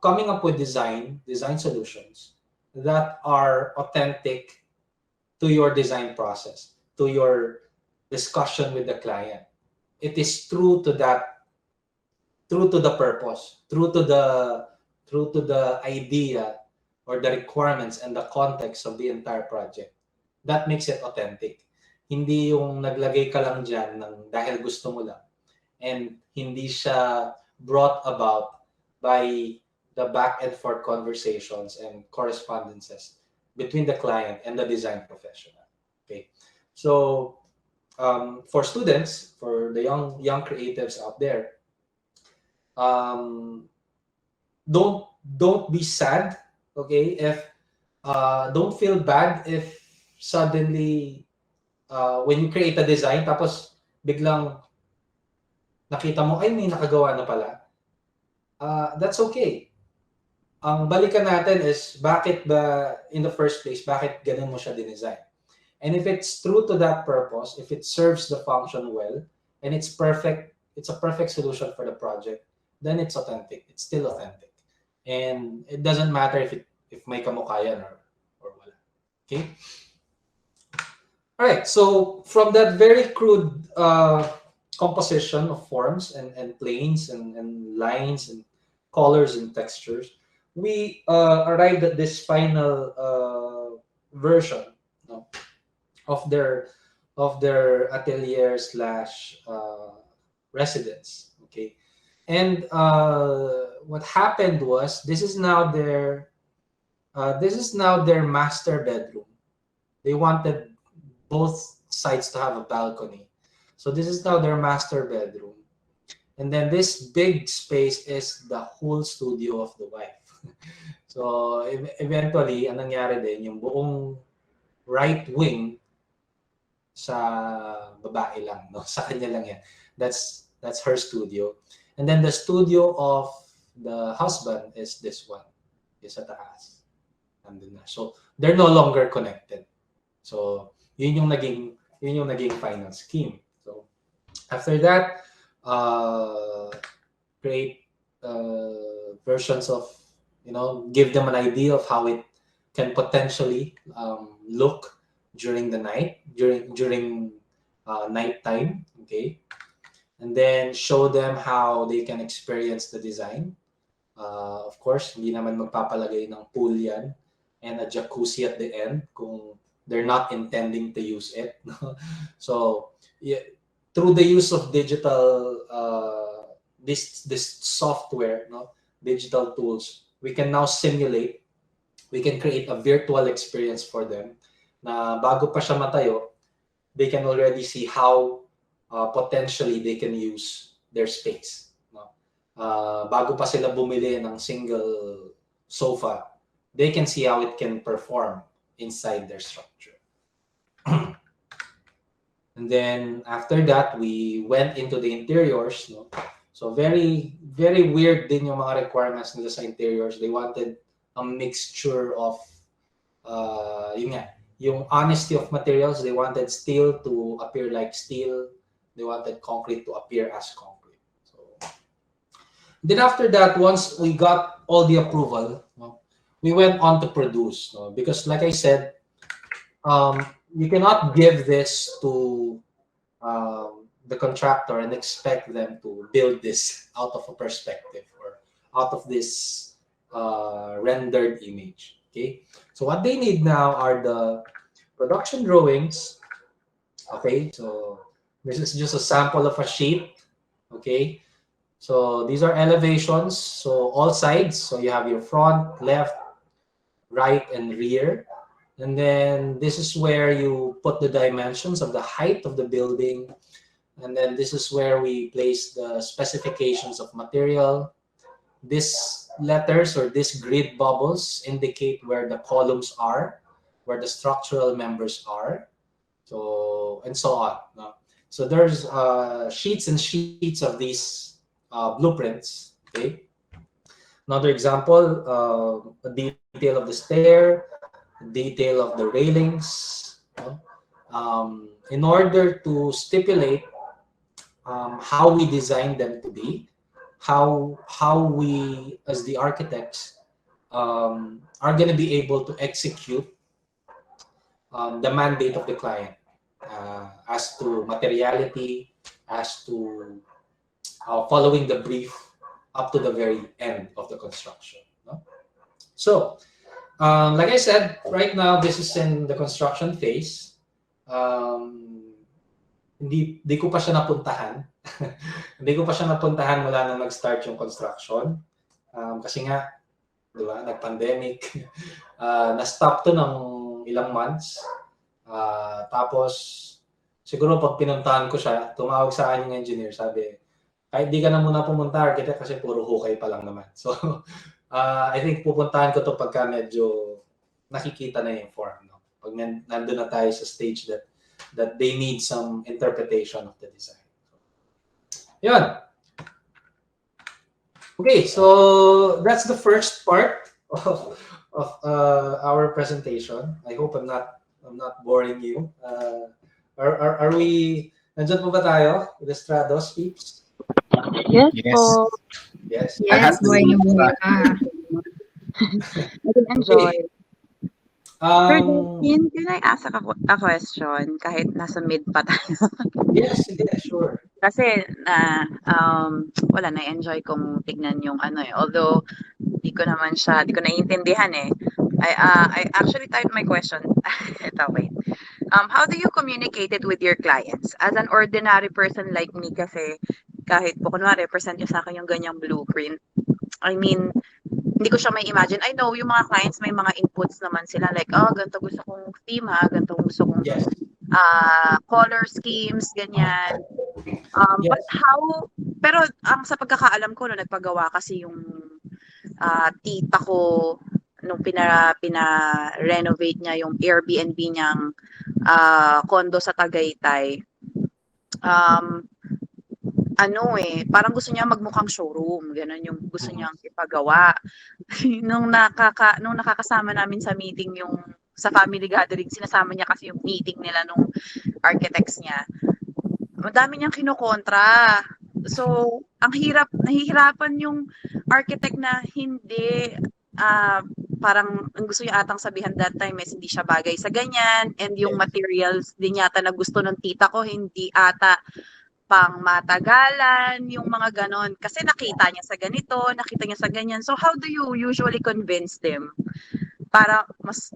Speaker 2: coming up with design solutions that are authentic to your design process, to your discussion with the client. It is true to that, true to the purpose, true to the idea or the requirements and the context of the entire project. That makes it authentic. Hindi yung naglagay ka lang dyan ng dahil gusto mo lang. And hindi siya brought about by the back and forth conversations and correspondences between the client and the design professional. Okay, so for students, for the young creatives out there, don't be sad. Okay, if don't feel bad if suddenly when you create a design tapos biglang nakita mo ay may nakagawa na pala. That's okay. Ang balikan natin is bakit ba in the first place, bakit ganun mo siya dinesign. And if it's true to that purpose, if it serves the function well, and it's perfect, it's a perfect solution for the project, then it's authentic. It's still authentic. And it doesn't matter if may kamukha yan or wala. Okay? All right, so from that very crude composition of forms and planes and lines and colors and textures, we arrived at this final version, no, of their atelier slash residence. Okay, and what happened was this is now their master bedroom. They wanted both sides to have a balcony. So this is now their master bedroom. And then this big space is the whole studio of the wife. So eventually, ang nangyari din, yung buong right wing sa babae lang, no? Sa kanya lang yan. That's her studio. And then the studio of the husband is this one. Yung sa taas. Nandun na. So they're no longer connected. So yun yung naging final scheme. So after that, create versions of, give them an idea of how it can potentially look during the night, during nighttime, okay? And then show them how they can experience the design. Of course, hindi naman magpapalagay ng pool yan and a jacuzzi at the end kung they're not intending to use it. So yeah, through the use of digital this software, digital tools, we can now simulate, we can create a virtual experience for them na bago pa siya matayo, they can already see how potentially they can use their space. Bago pa sila bumili ng single sofa, they can see how it can perform inside their structure. And then after that, we went into the interiors. So very, very weird din yung mga requirements nila sa interiors. They wanted a mixture of, yung honesty of materials. They wanted steel to appear like steel. They wanted concrete to appear as concrete. So then after that, once we got all the approval, we went on to produce. Because like I said, you cannot give this to the contractor and expect them to build this out of a perspective or out of this rendered image. Okay, so what they need now are the production drawings. Okay, so this is just a sample of a sheet. Okay, so these are elevations. So all sides. So you have your front, left, right, and rear. And then this is where you put the dimensions of the height of the building. And then this is where we place the specifications of material. These letters or these grid bubbles indicate where the columns are, where the structural members are, so and so on. So there's sheets and sheets of these blueprints. Okay. Another example, a detail of the stair, detail of the railings, in order to stipulate how we design them to be, how we as the architects are going to be able to execute the mandate of the client as to materiality, as to following the brief up to the very end of the construction. So like I said, right now this is in the construction phase. Hindi ko pa siya napuntahan. Hindi ko pa siya napuntahan mula nang nag-start yung construction. Kasi nga, di ba, nag-pandemic. Na-stop to ng ilang months. Tapos, siguro pag pinuntahan ko siya, tumawag sa akin yung engineer, sabi, kahit di ka na muna pumunta, architect, kasi puro hukay pa lang naman. So, I think pupuntahan ko to pagka medyo nakikita na yung form. No? Pag nandun na tayo sa stage that they need some interpretation of the design. Yun. Okay, so that's the first part of our presentation. I hope I'm not boring you. Are we? Nandiyan po ba tayo? Illustrados peeps?
Speaker 4: Yes
Speaker 3: Yes.
Speaker 4: po.
Speaker 2: Yes.
Speaker 3: I have
Speaker 4: Yes,
Speaker 3: to
Speaker 4: buhay na buhay
Speaker 3: leave.
Speaker 4: ka. I can enjoy. Sir
Speaker 2: Um,
Speaker 4: Justin, can I ask a question kahit nasa mid pa tayo?
Speaker 2: yes, sure.
Speaker 4: Kasi wala, na-enjoy kong tignan yung ano eh. Although, di ko naiintindihan eh. I actually typed my question. Ito, wait. How do you communicate it with your clients? As an ordinary person like me kasi, kahit po kunwari, present nyo sa akin yung ganyang blueprint. I mean, hindi ko siya may imagine. I know yung mga clients may mga inputs naman sila like, oh, ganito gusto kong theme ha, ganito gusto kong
Speaker 2: Yes.
Speaker 4: color schemes, ganyan.
Speaker 2: Yes.
Speaker 4: But how, pero ang sa pagkakaalam ko, no, nagpagawa kasi yung tita ko nung pina-renovate niya yung Airbnb niyang condo sa Tagaytay. Parang gusto niya magmukhang showroom, ganun yung gusto niyang ipagawa. nung nakakasama namin sa meeting yung sa family gathering, sinasama niya kasi yung meeting nila nung architects niya. Madami niyang kinokontra. So, nahihirapan yung architect na hindi parang ang gusto niya atang sabihan that time is hindi siya bagay sa ganyan, and yung materials din yata na gusto ng tita ko hindi ata pang matagalan, yung mga ganon. Kasi nakita niya sa ganito, nakita niya sa ganyan. So how do you usually convince them para mas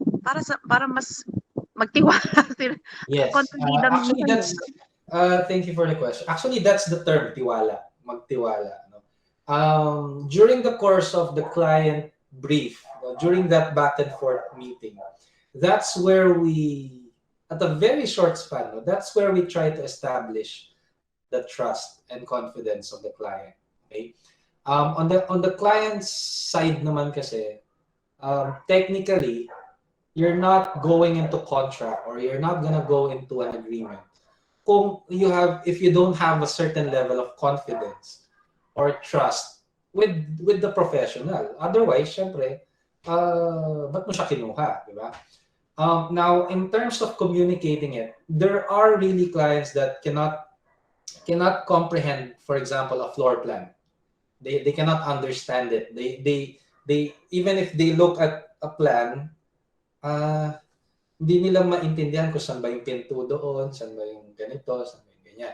Speaker 4: magtiwala sila?
Speaker 2: Yes.
Speaker 4: Kontrabida
Speaker 2: Actually,
Speaker 4: minsan
Speaker 2: that's thank you for the question. Actually, that's the term, tiwala, magtiwala. No? During the course of the client brief, during that back and forth meeting, that's where we, at a very short span, no, that's where we try to establish the trust and confidence of the client. Okay. On the client's side naman kasi, technically, you're not going into contract or you're not gonna go into an agreement if you don't have a certain level of confidence or trust with the professional. Otherwise, syempre, ba't mo siya kinuha, di ba? Now, in terms of communicating it, there are really clients that cannot comprehend, for example, a floor plan. They cannot understand it. They even if they look at a plan, hindi nila maintindihan kung saan ba yung pinto doon, saan ba yung ganito, saan ba yung ganyan.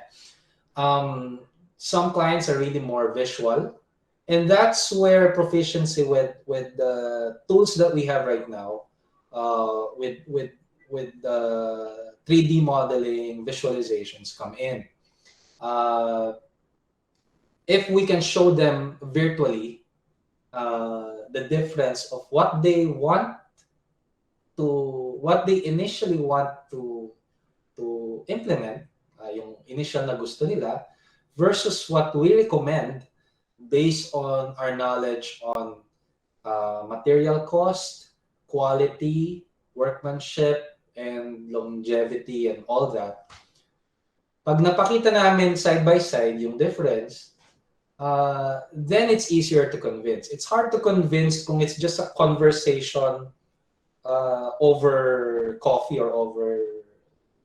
Speaker 2: Some clients are really more visual, and that's where proficiency with the tools that we have right now, with 3D modeling, visualizations come in. If we can show them virtually the difference of what they initially want to implement, yung initial na gusto nila, versus what we recommend based on our knowledge on material cost, quality, workmanship, and longevity, and all that. Pag napakita namin side by side yung difference, then it's easier to convince. It's hard to convince kung it's just a conversation over coffee or over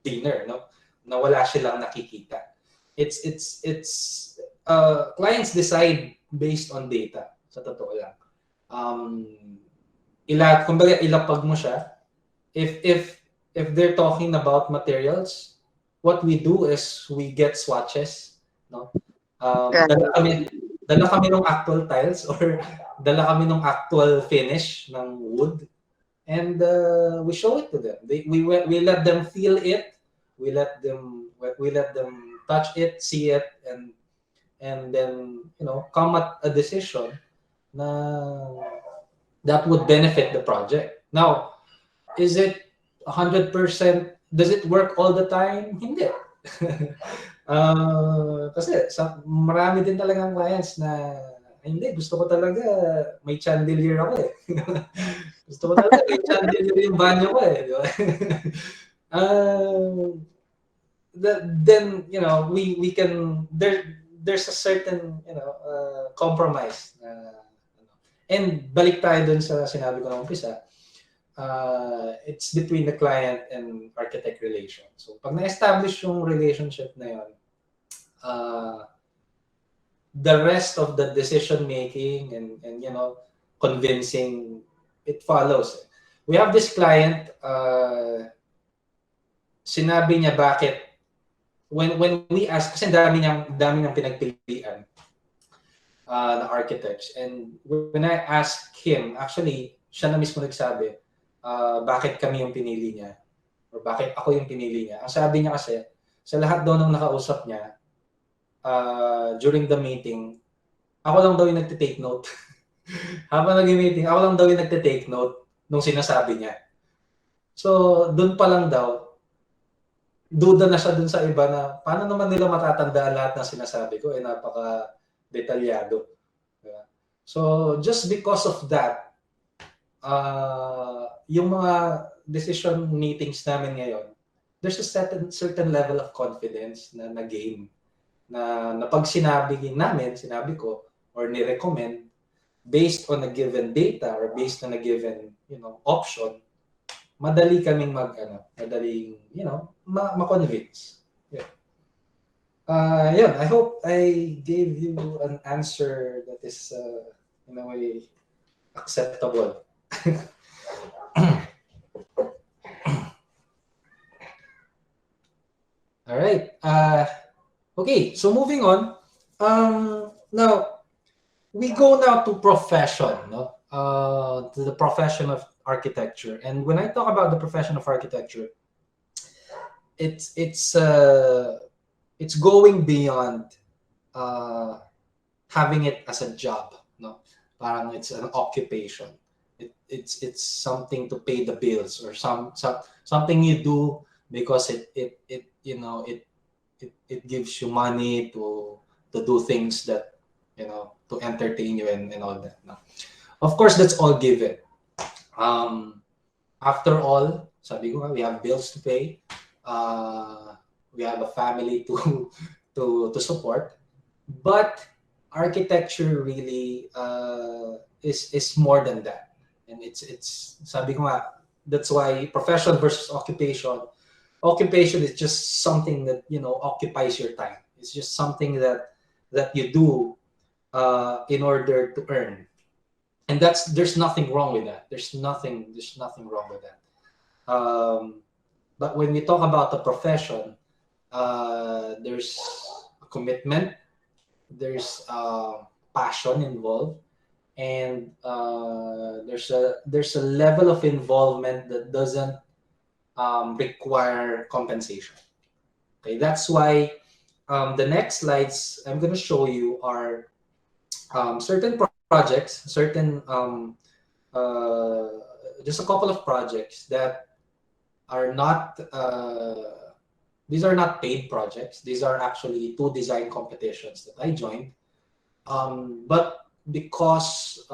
Speaker 2: dinner, no? Na wala silang nakikita. Clients decide based on data, sa totoo lang. Kumbaga ilapag mo siya. If they're talking about materials, what we do is we get swatches, no? Dala kami ng actual tiles or dala kami ng actual finish ng wood, and we show it to them. We let them feel it, we let them touch it, see it, and then come at a decision that would benefit the project. Now, is it 100%? Does it work all the time? Hindi. Kasi marami din talagang clients na hindi, gusto ko talaga may chandelier ako eh. Gusto ko talaga i-chandelier yung banyo ko eh. Di ba? Then, we can, there's a certain, compromise. And balik tayo dun sa sinabi ko na umpisa, it's between the client and architect relation. So, pag na-establish yung relationship na yun, the rest of the decision making and convincing, it follows. We have this client, sinabi niya bakit when we ask, kasi dami niyang pinagpilian na architects, and when I asked him, actually siya na mismo nagsabi bakit kami yung pinili niya or bakit ako yung pinili niya. Ang sabi niya kasi sa lahat daw ng nakausap niya during the meeting, ako lang daw yung nagte-take note. Habang nag-meeting, ako lang daw yung nagte-take note nung sinasabi niya. So, dun pa lang daw, duda na siya dun sa iba na paano naman nila matatandaan lahat ng sinasabi ko, napaka-detalyado. Yeah. So, just because of that, yung mga decision meetings namin ngayon, there's a certain level of confidence na nag-gain. Na pag sinabi ko, or ni-recommend, based on a given data or based on a given, option, madali kaming ma-convince. Yeah. Yun, I hope I gave you an answer that is, in a way, acceptable. All right. Okay, so moving on. Now, we go now to profession, no? To the profession of architecture. And when I talk about the profession of architecture, it's going beyond having it as a job, no? Parang it's an occupation. It's something to pay the bills, or something you do because it gives you money to do things that, to entertain you and all that. No? Of course, that's all given. After all, sabi ko, we have bills to pay. We have a family to support. But architecture really is more than that. And it's sabi ko nga, that's why profession versus occupation. Occupation is just something that, occupies your time. It's just something that you do in order to earn. And there's nothing wrong with that. There's nothing wrong with that. But when we talk about the profession, there's a commitment, there's passion involved, and there's a level of involvement that doesn't require compensation. Okay, that's why the next slides I'm going to show you are certain projects, just a couple of projects that are not, these are not paid projects. These are actually 2 design competitions that I joined. But because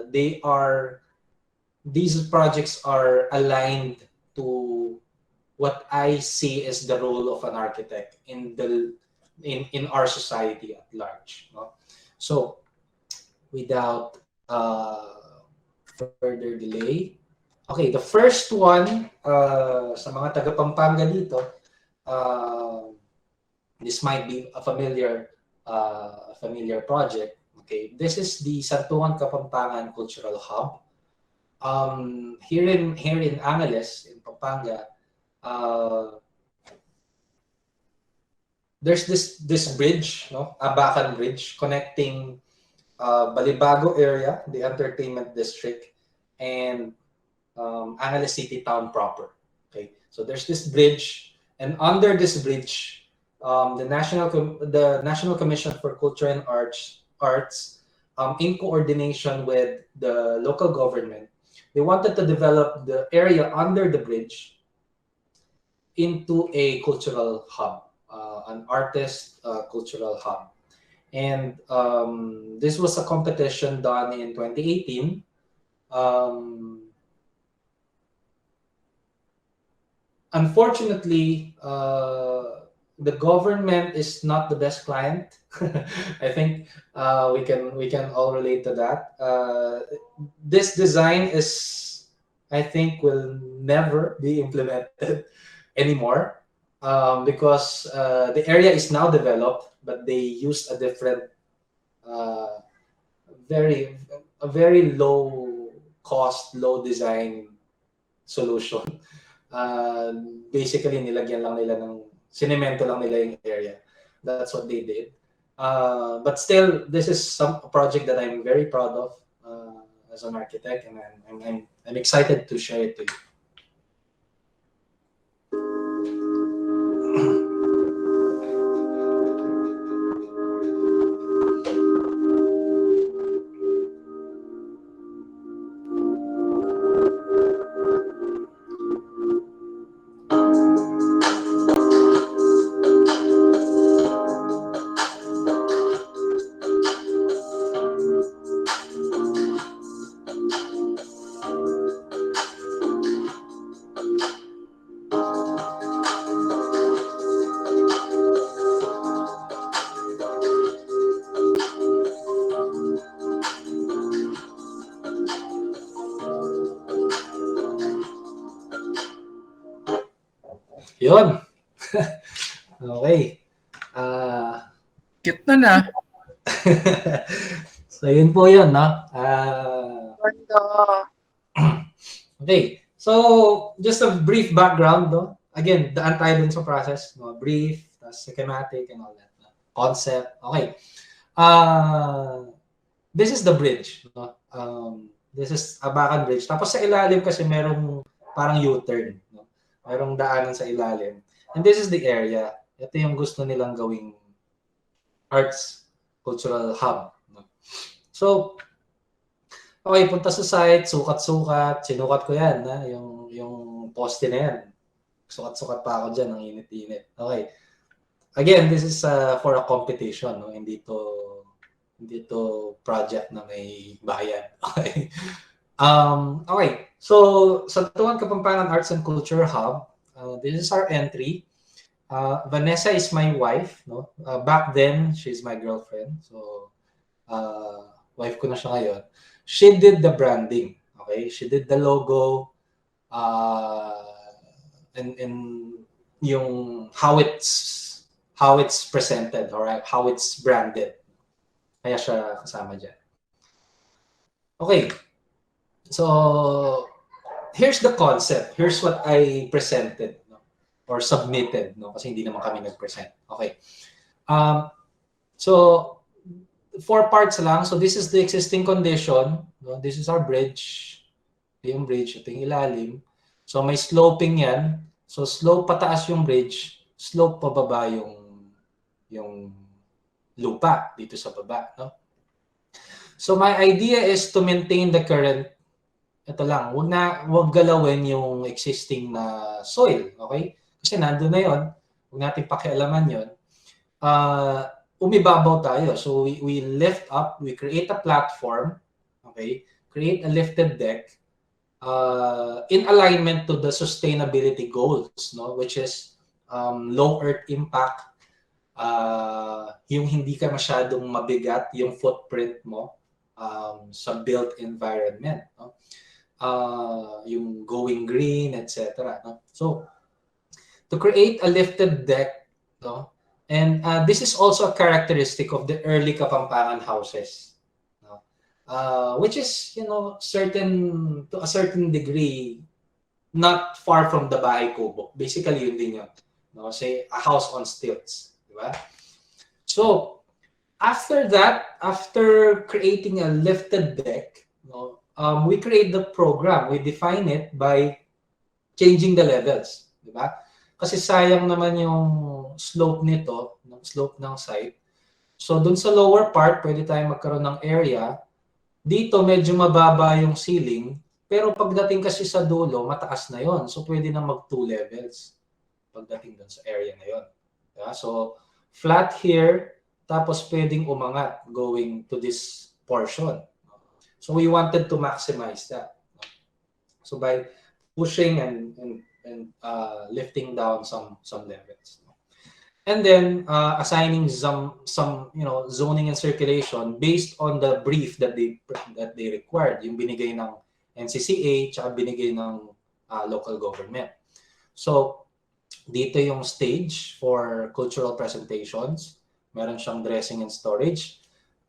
Speaker 2: these projects are aligned to what I see as the role of an architect in our society at large. No? So, without further delay, okay, the first one sa mga taga Pampanga dito, this might be a familiar project. Okay, this is the Santuan Kapampangan Cultural Hub. Here in Angeles, in Pampanga, there's this bridge, no, Abacan Bridge, connecting Balibago area, the entertainment district, and Angeles City town proper. Okay, so there's this bridge, and under this bridge, the National Commission for Culture and Arts, in coordination with the local government, they wanted to develop the area under the bridge into a cultural hub, an artist cultural hub. And this was a competition done in 2018. unfortunately, the government is not the best client. I think we can all relate to that. This design is, I think, will never be implemented anymore, because the area is now developed, but they used a different, uh, very a very low cost, low design solution. Uh, Basically, nilagyan lang nila ng sinemento lang nila yung area. That's what they did. But still, this is a project that I'm very proud of as an architect, and I'm excited to share it to you. Yun. Okay.
Speaker 3: Cute na na.
Speaker 2: So, yun po yun, no?
Speaker 4: Ganda.
Speaker 2: Okay. So, just a brief background, no? Again, daan tayo dun sa process, no? Brief, schematic, and all that. No? Concept. Okay. This is the bridge, no? This is Abacan Bridge. Tapos sa ilalim kasi merong parang U-turn, no? Merong daanan sa ilalim. And this is the area. Ito yung gusto nilang gawing arts cultural hub. No? So, okay, punta sa site, sukat-sukat, sinukat ko yan, ha? Yung poste na yan. Sukat-sukat pa ako dyan, ang init-init. Okay. Again, this is for a competition, no? Hindi to project na may bayan. Okay. Okay. So, sa Tuan Kapampangan Arts and Culture Hub, this is our entry. Vanessa is my wife, no? Back then, she's my girlfriend. So, wife ko na siya ngayon. She did the branding, okay? She did the logo, and yung how it's presented, or how it's branded. Kaya siya kasama dyan. Okay. So, here's the concept. Here's what I presented, no? Or submitted, no? Kasi hindi naman kami nag-present. Okay. So, 4 parts lang. So, this is the existing condition. No? This is our bridge. Ito yung bridge. Ito yung ilalim. So, may sloping yan. So, slope pataas yung bridge. Slope pababa yung lupa dito sa baba. No? So, my idea is to maintain the current. Ito lang. Huwag galawin yung existing na soil. Okay? Kasi nandun na yun. Huwag natin pakialaman yun. Umibabaw tayo. So we lift up, we create a platform, okay? Create a lifted deck in alignment to the sustainability goals, no? Which is low earth impact, yung hindi ka masyadong mabigat yung footprint mo sa built environment, no? Yung going green, etc. No? So to create a lifted deck, no? And this is also a characteristic of the early Kapampangan houses, no? Which is, to a certain degree, not far from the bahay kubo. Basically, yun din yun. No? Say, a house on stilts. Diba? So, after that, after creating a lifted deck, no, we create the program. We define it by changing the levels. Diba? Kasi sayang naman yung slope nito, ng slope ng site. So, dun sa lower part, pwede tayong magkaroon ng area. Dito, medyo mababa yung ceiling. Pero pagdating kasi sa dulo, mataas na yon. So, pwede na mag 2 levels pagdating dun sa area na yon. Yeah? So, flat here, tapos pwedeng umangat going to this portion. So, we wanted to maximize that. So, by pushing and lifting down some levels. And then assigning some zoning and circulation based on the brief that they required, yung binigay ng NCCA tsaka binigay ng local government. So dito yung stage for cultural presentations. Meron siyang dressing and storage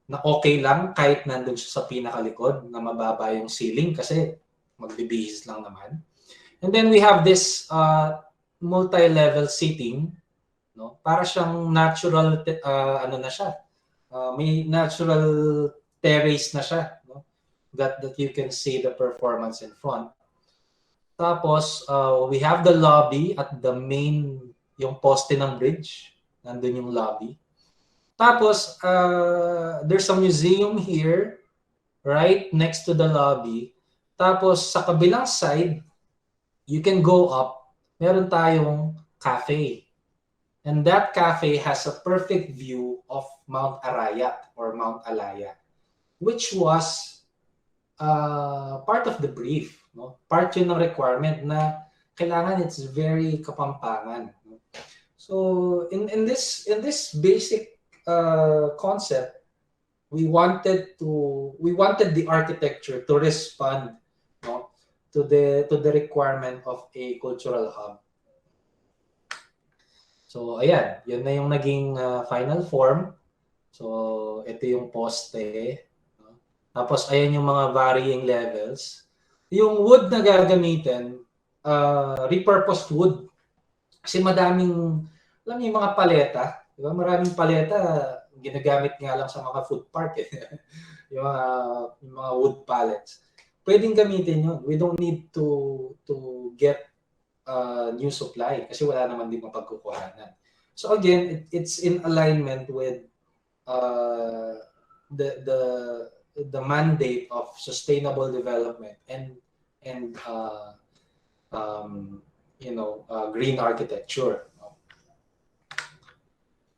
Speaker 2: na okay lang kahit nandun siya sa pinakalikod na mababa yung ceiling kasi magbibihis lang naman. And then we have this multi-level seating, no? Para siyang natural ano na siya. May natural terrace na siya, no? That you can see the performance in front. Tapos we have the lobby at the main, yung poste ng bridge, nandun yung lobby. Tapos there's a museum here right next to the lobby. Tapos sa kabilang side, you can go up, meron tayong cafe. And that cafe has a perfect view of Mount Arayat or Mount Alaya, which was part of the brief, no? Part yun ng requirement na kailangan it's very Kapampangan. No? So in this basic concept, we wanted the architecture to respond, no, to the requirement of a cultural hub. So, ayan. Yun na yung naging final form. So, ito yung poste. No? Tapos, ayan yung mga varying levels. Yung wood na gagamitin, repurposed wood. Kasi madaming, alam niyo yung mga paleta. Diba? Maraming paleta, ginagamit nga lang sa mga food park. yung mga wood pallets. Pwedeng gamitin yun. We don't need to get new supply kasi wala naman din mapagkukuhanan. So again, it's in alignment with the mandate of sustainable development and green architecture.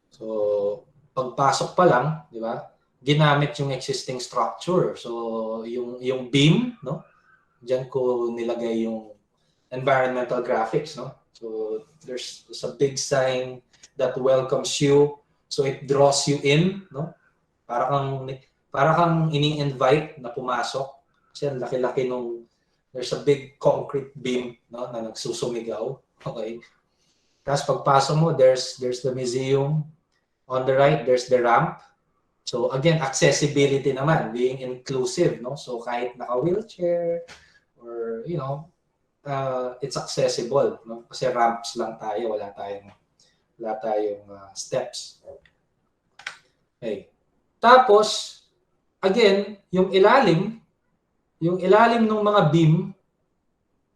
Speaker 2: So pagpasok pa lang, di ba? Ginamit yung existing structure. So yung beam, no? Diyan ko nilagay yung environmental graphics, no? So there's a big sign that welcomes you, so it draws you in, no? Para kang ini-invite na pumasok kasi ang laki-laki nung there's a big concrete beam, no, na nagsusumigaw. Okay? Tapos pagpasok mo, there's the museum. On the right, there's the ramp. So again, accessibility naman, being inclusive, no? So kahit naka-wheelchair or it's accessible, no? Kasi ramps lang tayo, wala tayong steps. Okay. Tapos again, yung ilalim ng mga beam,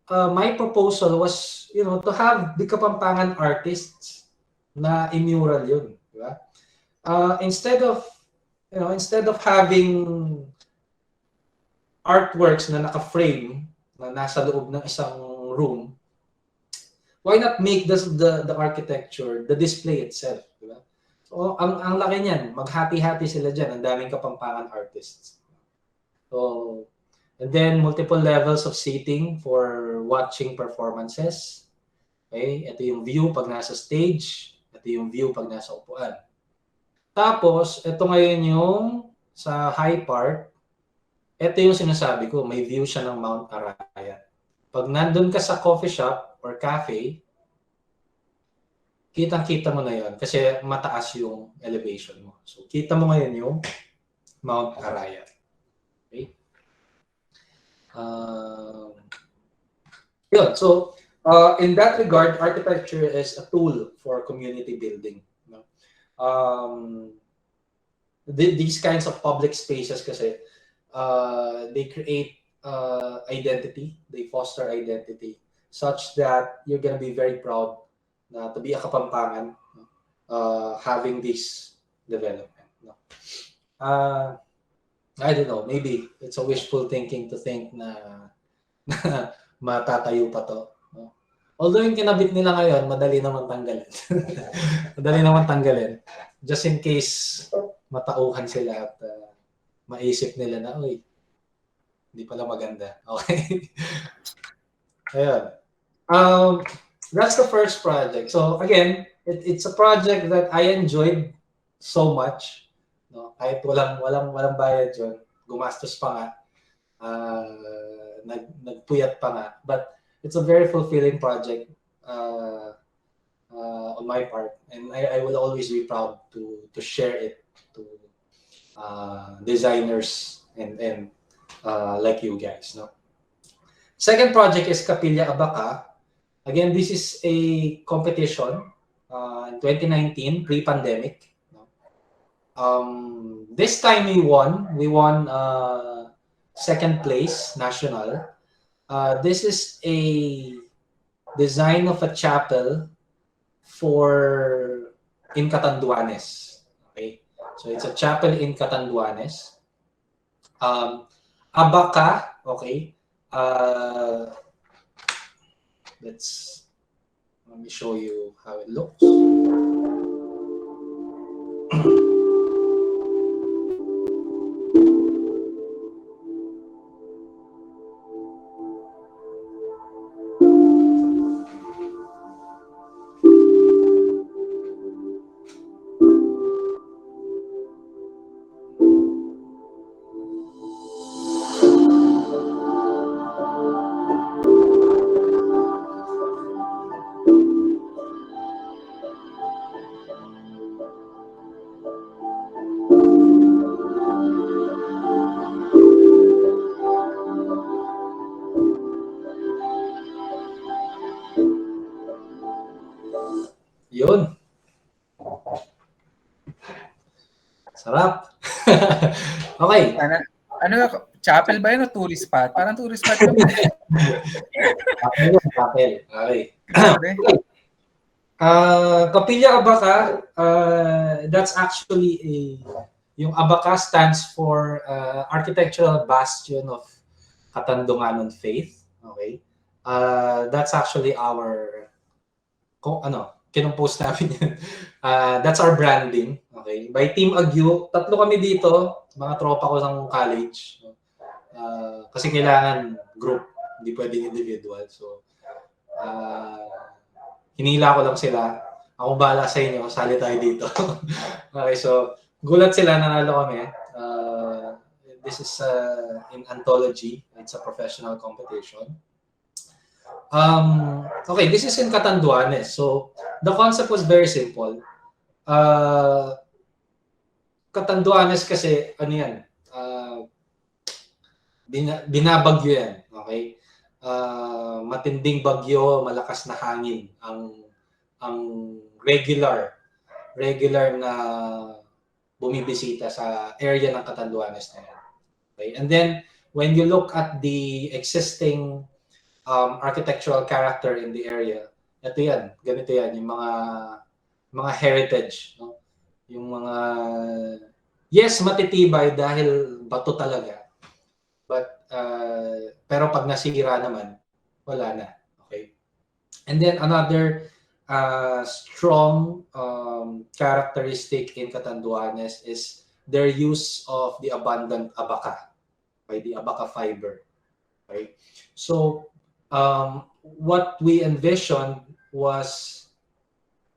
Speaker 2: my proposal was, to have the Kapampangan artists na imural yun, di ba? Instead of having artworks na naka-frame na nasa loob ng isang room, why not make the architecture, the display itself, di ba? So, ang laki niyan, maghati-hati sila dyan, ang daming Kapampangan artists. So, and then multiple levels of seating for watching performances. Okay, ito yung view pag nasa stage, ito yung view pag nasa upuan. Tapos, ito ngayon yung sa high part, ito yung sinasabi ko, may view siya ng Mount Arayat. Pag nandun ka sa coffee shop or cafe, kitang-kita mo na yon kasi mataas yung elevation mo. So, kita mo ngayon yung Mount Arayat. Okay? So, in that regard, architecture is a tool for community building. These kinds of public spaces kasi, they create identity, they foster identity, such that you're gonna be very proud to be a Kapampangan having this development. I don't know, maybe it's a wishful thinking to think na matatayo pa to. No? Although yung kinabit nila ngayon, madali naman tanggalin. Madali naman tanggalin. Just in case matauhan sila at maisip nila na, uy, hindi pala maganda. Okay? Ayun. Um, that's the first project. So again, it's a project that I enjoyed so much. No, kahit walang bayad yun, gumastos pa nga, nagpuyat pa nga. But it's a very fulfilling project on my part, and I will always be proud to share it to designers and like you guys. No. Second project is Kapilya Abaca. Again, this is a competition in 2019, pre-pandemic. This time we won. We won second place national. This is a design of a chapel in Catanduanes. Okay, so it's a chapel in Catanduanes. Abaca. Okay. Let me show you how it looks. Yun. Sarap. Okay.
Speaker 3: Ano, chapel ba yun o tourist spot? Parang tourist spot naman.
Speaker 2: Chapel. Okay.
Speaker 3: Grabe.
Speaker 2: Kapilya Abaca, that's actually yung Abaca stands for Architectural Bastion of Katandunganon Faith. Okay. That's actually our kinupost namin yan. That's our branding. Okay. By Team Agyu, tatlo kami dito, mga tropa ko ng college. Kasi kailangan group, hindi pwedeng individual. So, hinila ko lang sila. Ako bahala sa inyo, sali tayo dito. Okay, so, gulat sila, nanalo kami. This is in anthology. It's a professional competition. Okay, this is in Catanduanes. So, the concept was very simple. Catanduanes kasi, ano yan, binabagyo yan. Okay? Matinding bagyo, malakas na hangin ang regular na bumibisita sa area ng Catanduanes na yan. Okay? And then, when you look at the existing architectural character in the area, ito yan, ganito yan, yung mga heritage, no? Yung mga, yes, matitibay dahil bato talaga, but pero pag nasira naman, wala na. Okay? And then another strong characteristic in Catanduanes is their use of the abundant abaca, by the abaca fiber. Okay? So what we envisioned was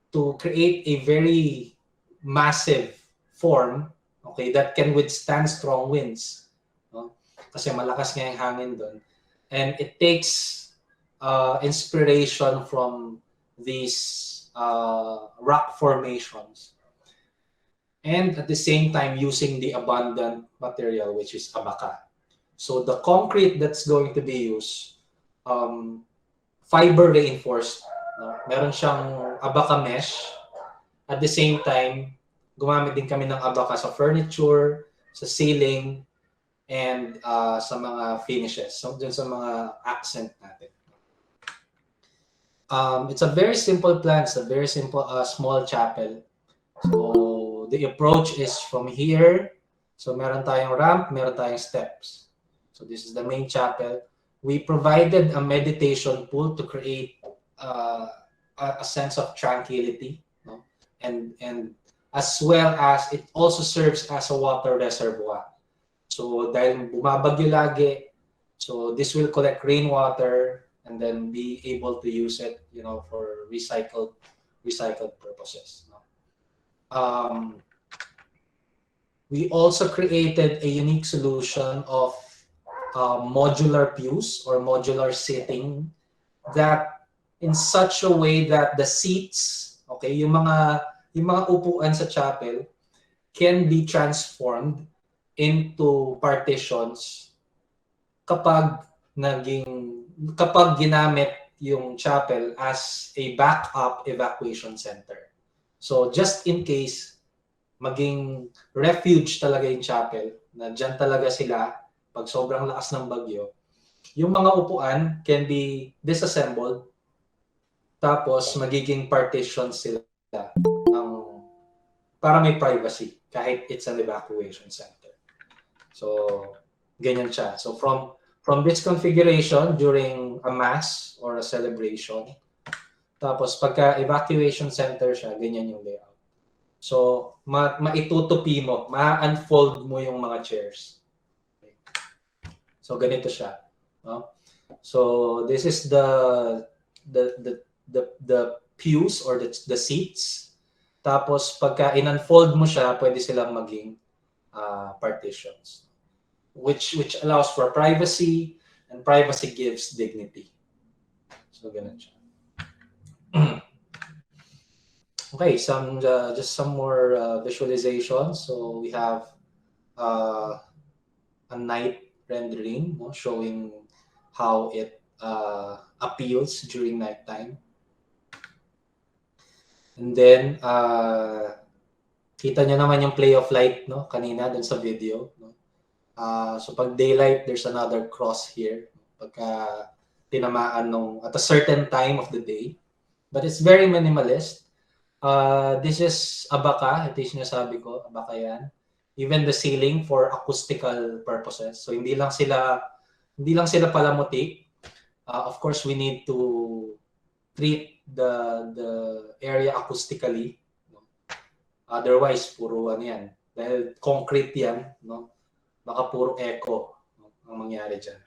Speaker 2: to create a very massive form, okay, that can withstand strong winds. No? Kasi malakas nga yung hangin doon. And it takes inspiration from these rock formations. And at the same time, using the abundant material, which is abaca. So the concrete that's going to be used, fiber reinforced. No? Meron siyang abaca mesh. At the same time, gumamit din kami ng abaca sa furniture, sa ceiling, and sa mga finishes. So, dun sa mga accent natin. It's a very simple plan. It's a very simple, small chapel. So, the approach is from here. So, meron tayong ramp, meron tayong steps. So, this is the main chapel. We provided a meditation pool to create a sense of tranquility, no? And as well as it also serves as a water reservoir. So dahil bumabagyo lagi, so this will collect rainwater and then be able to use it, for recycled purposes. No? We also created a unique solution of modular pews or modular seating that in such a way that the seats, okay, yung mga upuan sa chapel can be transformed into partitions kapag ginamit yung chapel as a backup evacuation center. So just in case maging refuge talaga yung chapel, na dyan talaga sila pag sobrang lakas ng bagyo, yung mga upuan can be disassembled tapos magiging partition sila ng, para may privacy kahit it's an evacuation center. So ganyan siya. So from this configuration during a mass or a celebration, tapos pagka evacuation center siya, ganyan yung layout. So maitutupi mo, ma-unfold mo yung mga chairs. Okay. So ganito siya, no? So this is the pews or the seats. Tapos pagka in-unfold mo siya, pwede silang maging partitions, which allows for privacy, and privacy gives dignity. So ganun siya. Okay, just some more visualization. So we have a night rendering, no, showing how it appeals during nighttime. And then kita nyo naman yung play of light, no, kanina dun sa video, no? So pag daylight, there's another cross here pagka tinamaan at a certain time of the day, but it's very minimalist. This is abaka, ito yung sinasabi ko, abaka yan. Even the ceiling for acoustical purposes. So hindi lang sila palamuti. Of course, we need to treat the area acoustically. No? Otherwise, puro ano yan. Dahil concrete yan, no? Baka puro echo, no, ang mangyari dyan.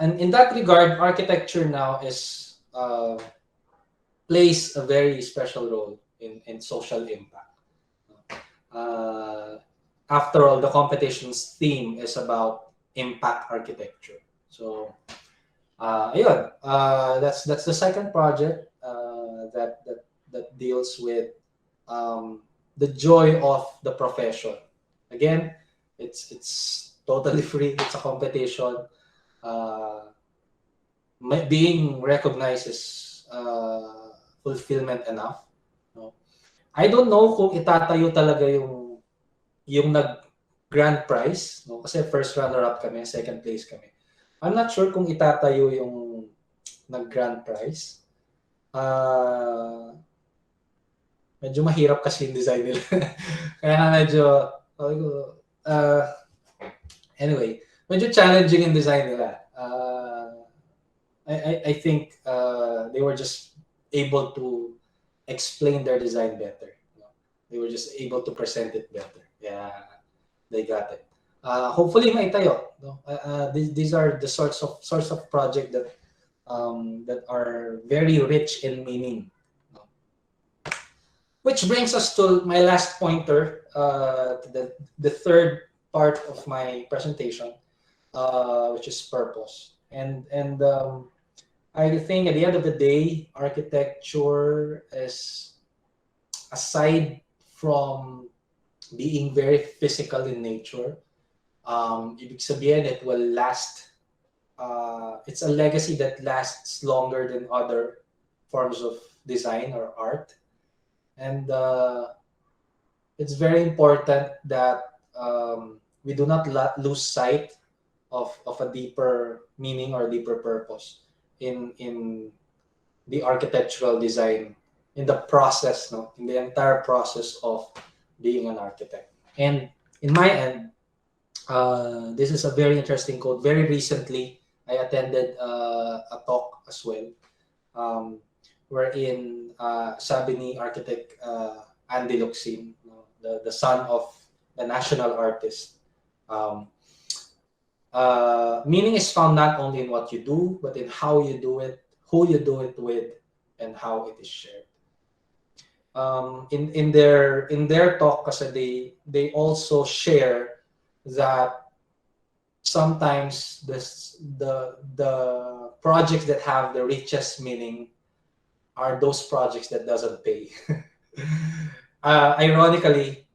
Speaker 2: And in that regard, architecture now plays a very special role in social impact. After all, the competition's theme is about impact architecture. So, ayun, that's the second project that deals with the joy of the profession. Again, it's totally free. It's a competition. Being recognized is fulfillment enough. No? I don't know kung itatayo talaga yung nag-grand prize, no? Kasi first runner-up kami, second place kami. I'm not sure kung itatayo yung nag-grand prize. Medyo mahirap kasi yung design nila. Kaya medyo, anyway, medyo challenging yung design nila. I think they were just able to explain their design better. You know? They were just able to present it better. Yeah, they got it. Hopefully, maitayo. No? These are the sorts of project that are very rich in meaning. No? Which brings us to my last pointer, the third part of my presentation, which is purpose. And I think at the end of the day, architecture is, aside from being very physical in nature, ibig sabihin it will last. It's a legacy that lasts longer than other forms of design or art, and it's very important that we do not lose sight of a deeper meaning or deeper purpose in the architectural design, in the process, in the entire process of being an architect. And in my end, this is a very interesting quote. Very recently, I attended a talk as well, wherein sabi ni architect Andy Luxin, the son of the national artist, Meaning is found not only in what you do, but in how you do it, who you do it with, and how it is shared. In their talk, kasi they also share that sometimes the projects that have the richest meaning are those projects that doesn't pay. Ironically,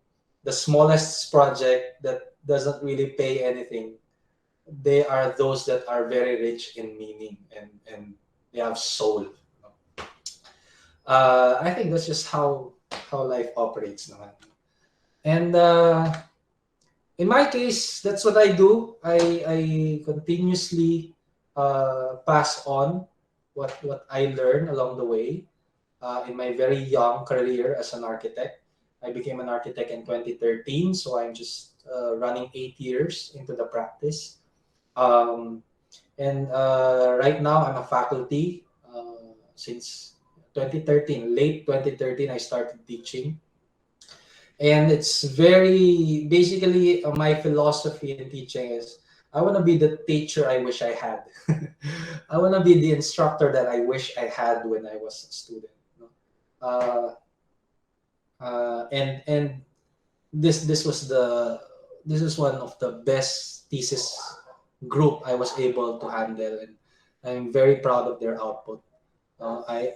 Speaker 2: the smallest project that doesn't really pay anything, they are those that are very rich in meaning, and they have soul. I think that's just how life operates naman. And in my case, that's what I do. I continuously pass on what I learned along the way. In my very young career as an architect, I became an architect in 2013, so I'm just running 8 years into the practice. Um, and right now, I'm a faculty since 2013. Late 2013, I started teaching. And it's very basically my philosophy in teaching is I want to be the teacher I wish I had. I want to be the instructor that I wish I had when I was a student. Uh, and this is one of the best thesis group I was able to handle, and I'm very proud of their output.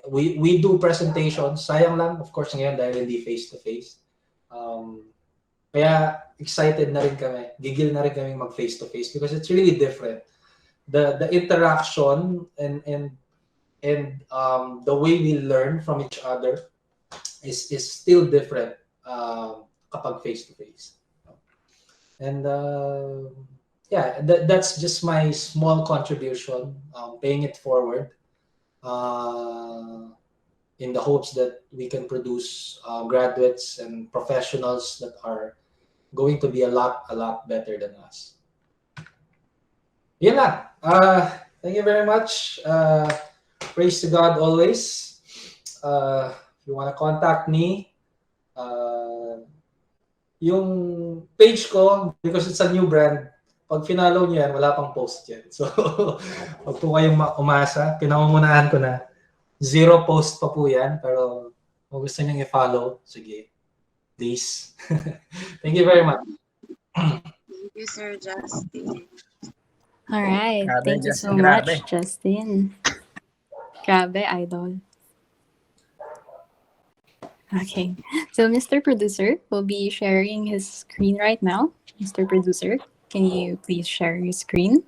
Speaker 2: We do presentations. Sayang lang, of course, ngayon dahil hindi face to face. Kaya excited na rin kami, gigil na rin kami mag face to face because it's really different. The interaction and the way we learn from each other is still different kapag face to face. And yeah, that's just my small contribution, paying it forward in the hopes that we can produce graduates and professionals that are going to be a lot better than us. Yun lang. Thank you very much. Praise to God always. If you want to contact me, yung page ko, because it's a new brand, pag finalo niyo yan, wala pang post yan. So, wag po kayong umasa. Pinangungunahan ko na. 0 post pa po yan. Pero kung gusto niyo i-follow, sige. Please. Thank you very much.
Speaker 4: Thank you, Sir Justin.
Speaker 5: All right.
Speaker 3: Grabe,
Speaker 5: Thank you so
Speaker 3: Justin, grabe.
Speaker 5: much, Justin. Grabe, idol. Okay. So, Mr. Producer will be sharing his screen right now. Mr. Producer, can you please share your screen?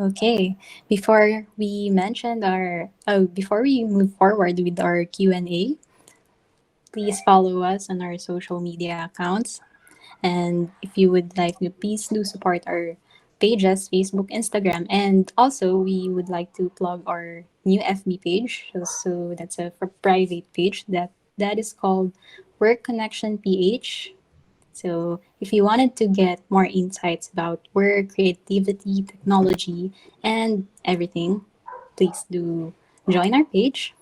Speaker 5: Okay. Before we move forward with our Q&A, please follow us on our social media accounts. And if you would like to, please do support our pages, Facebook, Instagram. And also, we would like to plug our new FB page. So that's a private page that is called Work Connection PH. So if you wanted to get more insights about work, creativity, technology, and everything, please do join our page.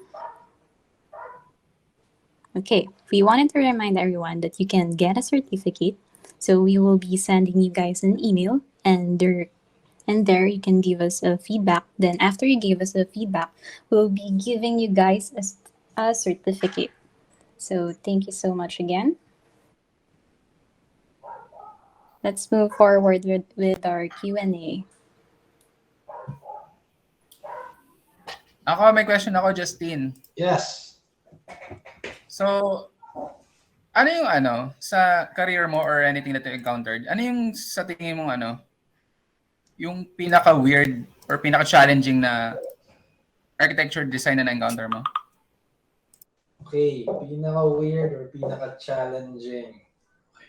Speaker 5: Okay, we wanted to remind everyone that you can get a certificate. So we will be sending you guys an email, and there you can give us a feedback. Then after you give us a feedback, we'll be giving you guys a certificate. So thank you so much again. Let's move forward with our Q&A.
Speaker 3: Ako, may question ako, Justin.
Speaker 2: Yes.
Speaker 3: So, ano yung sa career mo or anything that you encountered, ano yung sa tingin mong yung pinaka-weird or pinaka-challenging na architecture design na na-encounter mo?
Speaker 2: Okay, pinaka-weird or pinaka-challenging. Okay.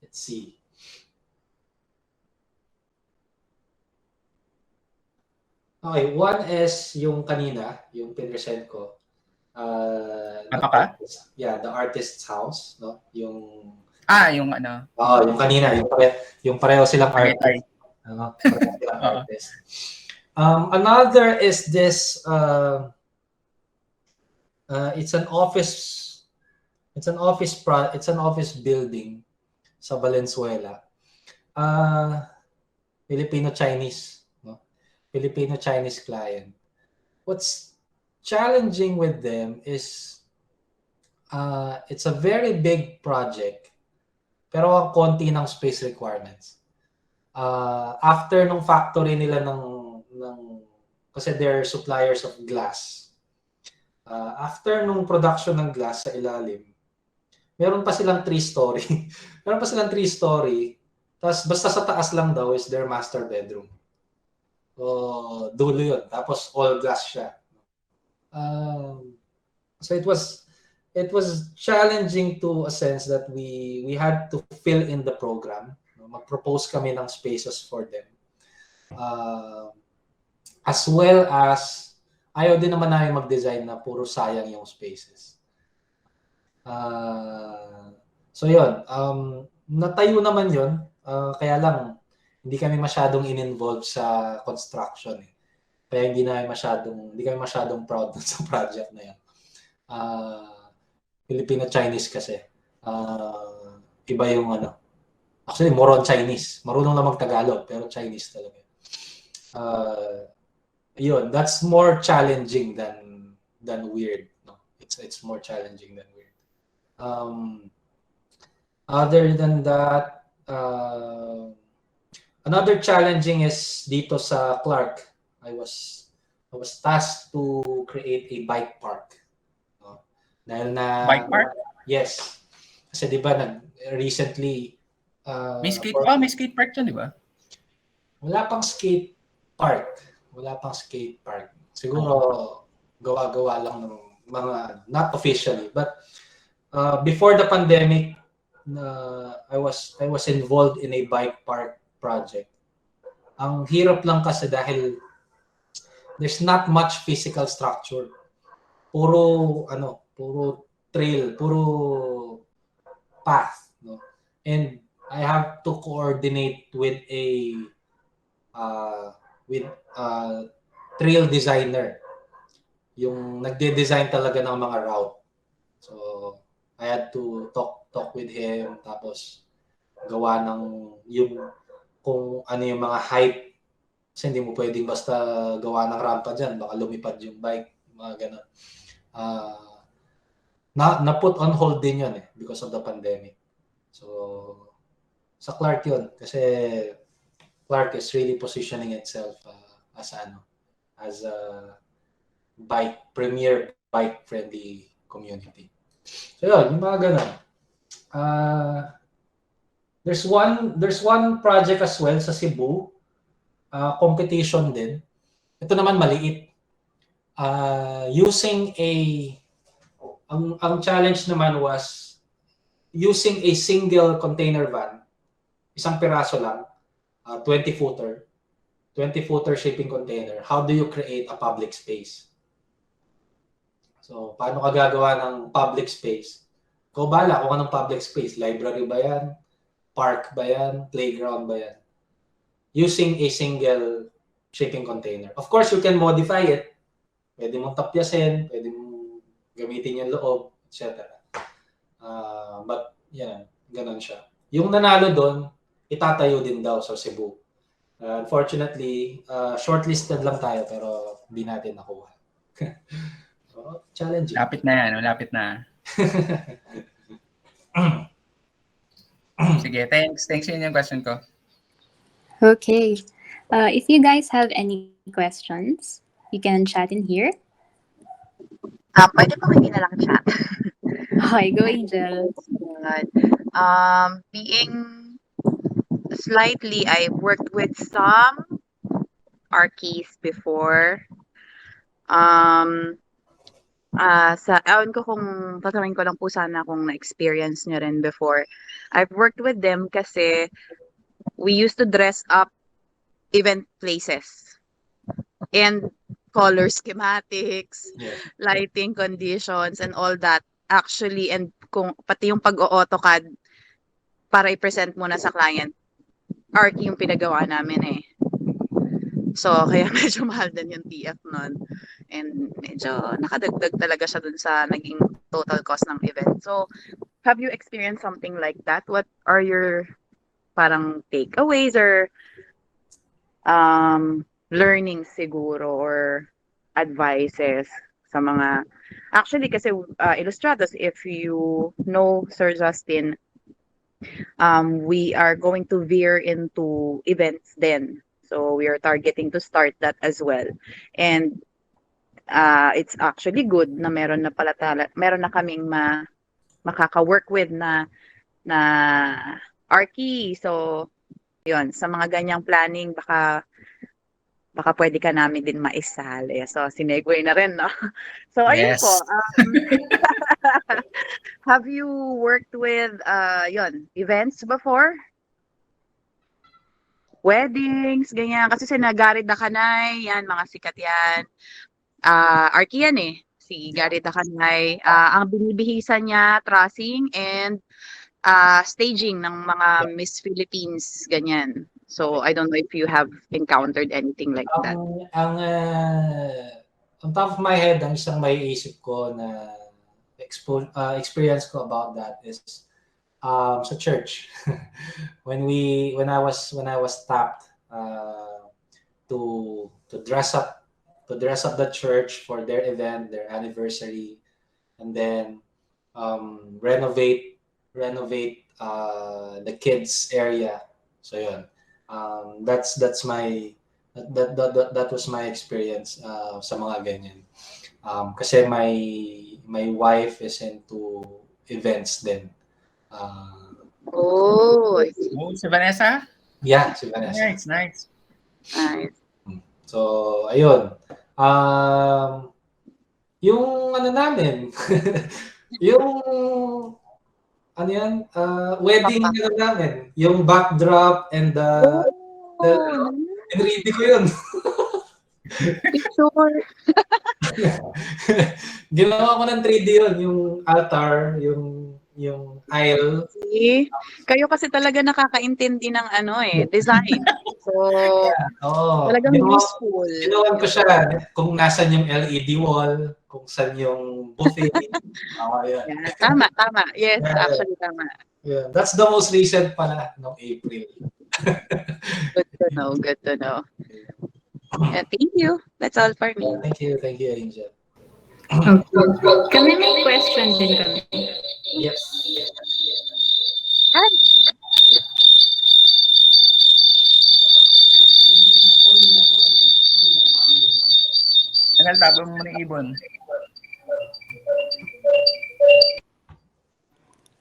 Speaker 2: Let's see. Okay, one is yung kanina, yung pinresent ko. The artist's house, no? Yung
Speaker 3: yung
Speaker 2: yung kanina, yung pareho silang artist. Pareho silang artist. Another is this it's an office It's an office building sa Valenzuela. Filipino-Chinese, no? Filipino-Chinese client. What's challenging with them is it's a very big project pero ang konti ng space requirements. After nung factory nila ng kasi they're suppliers of glass. After nung production ng glass sa ilalim, meron pa silang 3-story. Meron pa silang 3-story. Tapos basta sa taas lang daw is their master bedroom. Dulo yun. Tapos all glass siya. So it was challenging to a sense that we had to fill in the program. Mag-propose kami ng spaces for them. As well as ayaw din naman namin mag-design na puro sayang yung spaces. So yun, natayo naman yun. Kaya lang, hindi kami masyadong in-involved sa construction. Kaya hindi kami masyadong proud sa project na yan. Filipino-Chinese kasi. Iba yung actually, more on Chinese. Marunong na mag-Tagalog, pero Chinese talaga. Yun, that's more challenging than weird. No? It's more challenging than weird. Other than that, another challenging is dito sa Clark. I was tasked to create a bike park. No? Dahil na
Speaker 3: Bike park?
Speaker 2: Yes. Kasi 'di ba recently
Speaker 3: May skate park dyan, di ba?
Speaker 2: Wala pang skate park. Siguro gawa-gawa lang ng mga not officially, but before the pandemic, I was involved in a bike park project. Ang hirap lang kasi dahil there's not much physical structure. Puro trail, puro path, no? And I have to coordinate with a trail designer. Yung nagde-design talaga ng mga route. So I had to talk with him, tapos gawa ng yung kung ano yung mga height. Kasi hindi mo pwedeng basta gawa ng rampa dyan, baka lumipad yung bike, mga ganun. Na-put on hold din yun because of the pandemic. So sa Clark yun, kasi Clark is really positioning itself as a premier bike-friendly community. So yun, yung mga ganun. There's one project as well sa Cebu, competition din. Ito naman maliit. Ang challenge naman was using a single container van, isang piraso lang, 20-footer shipping container. How do you create a public space? So, paano ka gagawa ng public space? Ikaw bahala kung anong public space. Library ba yan? Park ba yan? Playground ba yan? Using a single shipping container. Of course, you can modify it. Pwede mong tapyasin, pwede mong gamitin yung loob, etc. But, yan, ganun siya. Yung nanalo doon, itatayo din daw sa Cebu. Unfortunately, shortlisted lang tayo pero hindi natin nakuha. So, challenging.
Speaker 3: Lapit na. Sige, thanks. Thanks yun yung question ko.
Speaker 5: Okay. If you guys have any questions, you can chat in here.
Speaker 4: Pwede po hindi na lang chat.
Speaker 5: Okay, go Angel.
Speaker 4: Being slightly, I worked with some archies before. Ewan ko kung tatanungin ko lang po sana kung na-experience nyo rin before. I've worked with them kasi we used to dress up event places and color schematics, lighting conditions, and all that. Actually, and pati yung pag-AutoCAD para i-present muna sa client, art yung pinagawa namin So, kaya medyo mahal din yung TF nun. And medyo nakadagdag talaga siya dun sa naging total cost ng event. So, have you experienced something like that? What are your parang takeaways or learning siguro or advices sa mga actually kasi Illustrados, if you know Sir Justin, we are going to veer into events then, so we are targeting to start that as well. And it's actually good na meron na kaming makaka-work with na Arky. So yun, sa mga ganyang planning, baka pwede ka namin din maisali. So, sinegue na rin, no? So, ayun
Speaker 3: Yes.
Speaker 4: po. Have you worked with, events before? Weddings, ganyan. Kasi si Gary Dakanay, yan, mga sikat yan. Arky yan eh. Si Gary Dakanay. Ang binibihisan niya, trussing and staging ng mga Miss Philippines, ganyan. So, I don't know if you have encountered anything like that.
Speaker 2: On top of my head, ang isang maiisip ko na experience ko about that is sa church. when I was tapped to dress up the church for their event, their anniversary, and then renovate the kids area. So yun. That was my experience sa mga ganyan. Kasi my wife is into events din.
Speaker 3: Oh, si Vanessa?
Speaker 2: Yeah, si Vanessa.
Speaker 3: Nice.
Speaker 2: So, ayun. Yung ano namin, yung ano yan, wedding ano namin, yung backdrop and ready ko yun.
Speaker 4: Picture.
Speaker 2: Ginawa ko ng 3D yun, yung altar, yung aisle.
Speaker 4: See? Kayo kasi talaga nakakaintindi ng design. So, talagang useful.
Speaker 2: Ginawan ko siya kung nasan yung LED wall, kung saan yung buffet.
Speaker 4: Yeah, tama. Yes, actually tama.
Speaker 2: Yeah, that's the most recent pala ng April.
Speaker 4: Good to know. Yeah, thank you. That's all for me.
Speaker 2: Thank you, Angel.
Speaker 6: Okay. Kami may question din kami.
Speaker 2: Yes.
Speaker 3: Mhel, tago mo muna yung ibon.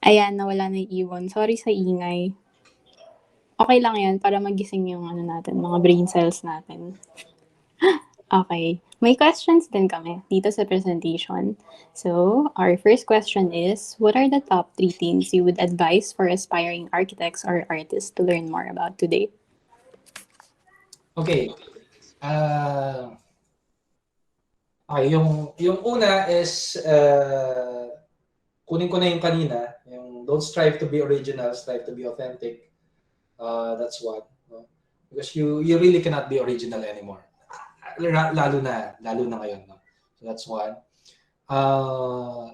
Speaker 5: Ayan, nawala na yung ibon. Sorry sa ingay. Okay lang yan para magising yung natin, mga brain cells natin. Okay. May questions din kami dito sa presentation. So, our first question is, what are the top 3 things you would advise for aspiring architects or artists to learn more about today?
Speaker 2: Okay. Yung una is kunin ko na yung kanina, yung don't strive to be original, strive to be authentic. That's one, no? Because you really cannot be original anymore. Lalo na ngayon, no? So that's one.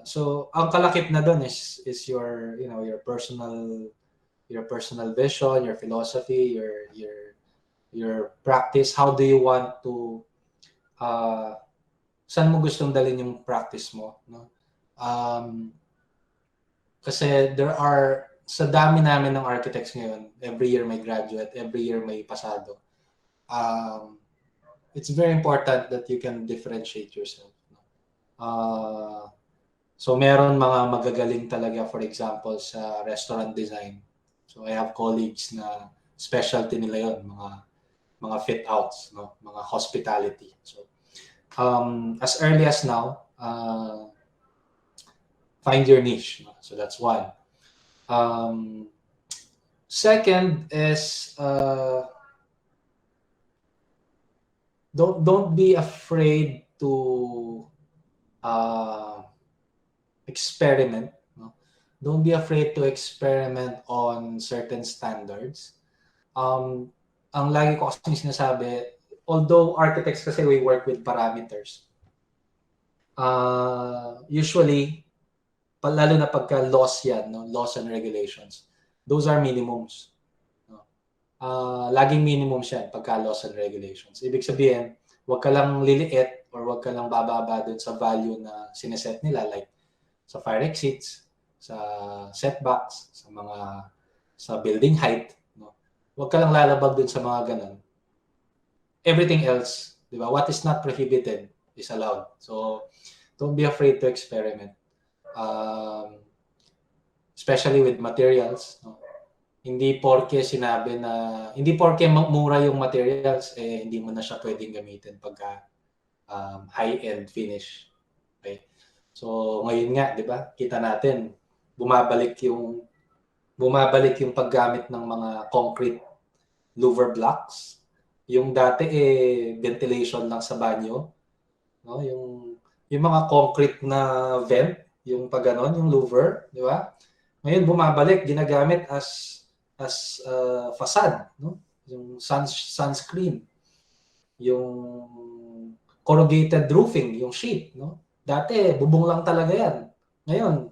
Speaker 2: So ang kalakip na doon is your personal vision, your philosophy, your practice. How do you want to saan mo gustong dalhin yung practice mo, no? Kasi sa dami namin ng architects ngayon, every year may graduate, every year may pasado. It's very important that you can differentiate yourself. So meron mga magagaling talaga, for example, sa restaurant design. So I have colleagues na specialty nila yon, mga fit outs, no? Mga hospitality. So as early as now, find your niche. No? So that's one. Second is don't be afraid to experiment. No? Don't be afraid to experiment on certain standards. Ang lagi ko kasi sinasabi, although architects kasi we work with parameters, Usually, lalo na pagka laws yan, no? Laws and regulations, those are minimums. No? Laging minimums yan pagka laws and regulations. Ibig sabihin, huwag ka lang liliit or huwag ka lang bababa dun sa value na sineset nila, like sa fire exits, sa setbacks, sa building height. No? Huwag ka lang lalabag dun sa mga ganun. Everything else, di ba? What is not prohibited is allowed. So, don't be afraid to experiment. Especially with materials. No? Hindi porke mura yung materials, hindi mo na siya pwedeng gamitin pagka high-end finish. Okay? So, ngayon nga, di ba? Kita natin, bumabalik yung paggamit ng mga concrete louver blocks. Yung dati ventilation lang sa banyo, no? Yung mga concrete na vent, yung pagganon, yung louver, di ba? Ngayon bumabalik, ginagamit as facade, no? Yung sunscreen, yung corrugated roofing, yung sheet, no? Dati bubong lang talaga yan. Ngayon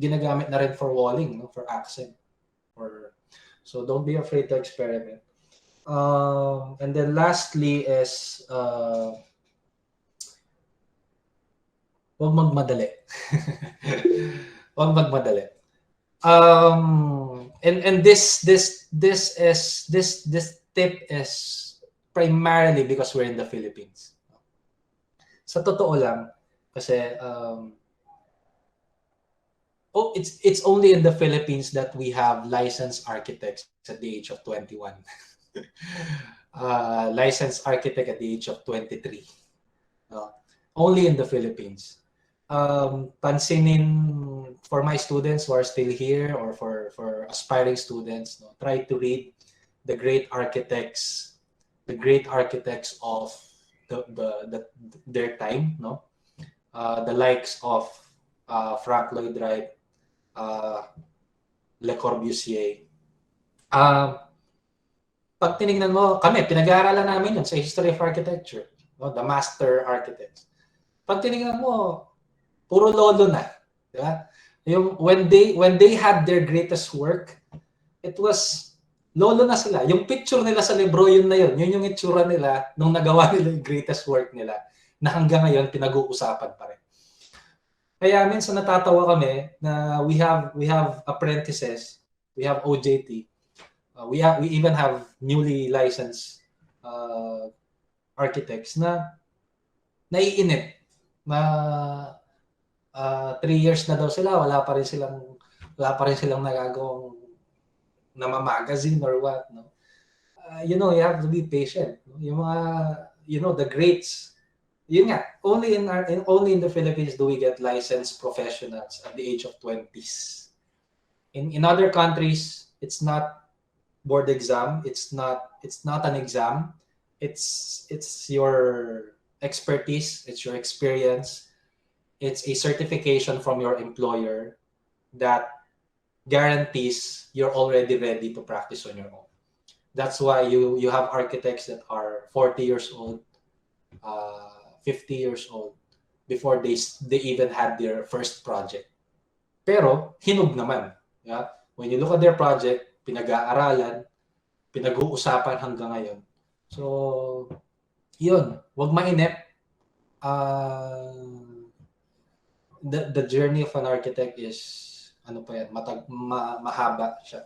Speaker 2: ginagamit na rin for walling, no? For accent. So don't be afraid to experiment. And then lastly is huwag magmadali. Huwag magmadali. And this tip is primarily because we're in the Philippines. Sa totoo lang, kasi it's only in the Philippines that we have licensed architects at the age of 21. Licensed architect at the age of 23. Only in the Philippines. Pansinin for my students who are still here, or for aspiring students, no, try to read the great architects of their time, no, the likes of Frank Lloyd Wright, Le Corbusier. Pag tinignan mo, kami pinag-aaralan namin yun sa History of Architecture, no, the master architects. Pag tinignan mo, puro lolo na, di ba? Yung when they had their greatest work, it was lolo na sila. Yung picture nila sa libro, yun na yun. Yun yung itsura nila nung nagawa nila yung greatest work nila, na hanggang ngayon pinag-uusapan pa rin. Kaya minsan natatawa kami na we have apprentices, we have OJT, we even have newly licensed architects na naiinip na 3 years na daw sila, wala pa rin silang nagagawang magazine or what, no. You have to be patient. Yung mga, the greats, yun nga, only in the Philippines do we get licensed professionals at the age of 20s. In other countries, it's not board exam, it's not an exam. It's your expertise, it's your experience. It's a certification from your employer that guarantees you're already ready to practice on your own. That's why you have architects that are 40 years old, 50 years old before they even had their first project. Pero hinug naman. Yeah? When you look at their project, pinag-aaralan, pinag-uusapan hanggang ngayon. So, yun, wag mainip. The journey of an architect is mahaba siya,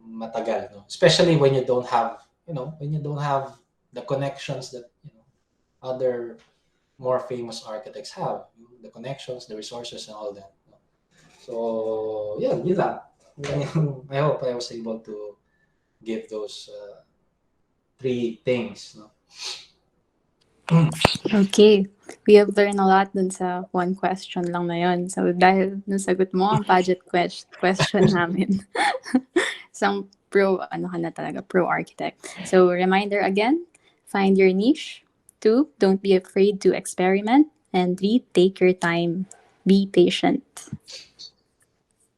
Speaker 2: matagal, no? Especially when you don't have the connections that other more famous architects have, the connections, the resources, and all that, no? So yun lang. I hope I was able to give those 3 things, no?
Speaker 5: Okay. We have learned a lot dun sa one question lang na yun. So, dahil nasagot mo ang budget question namin. Isang pro architect. So, reminder again, find your niche. 2, don't be afraid to experiment. And 3, take your time. Be patient.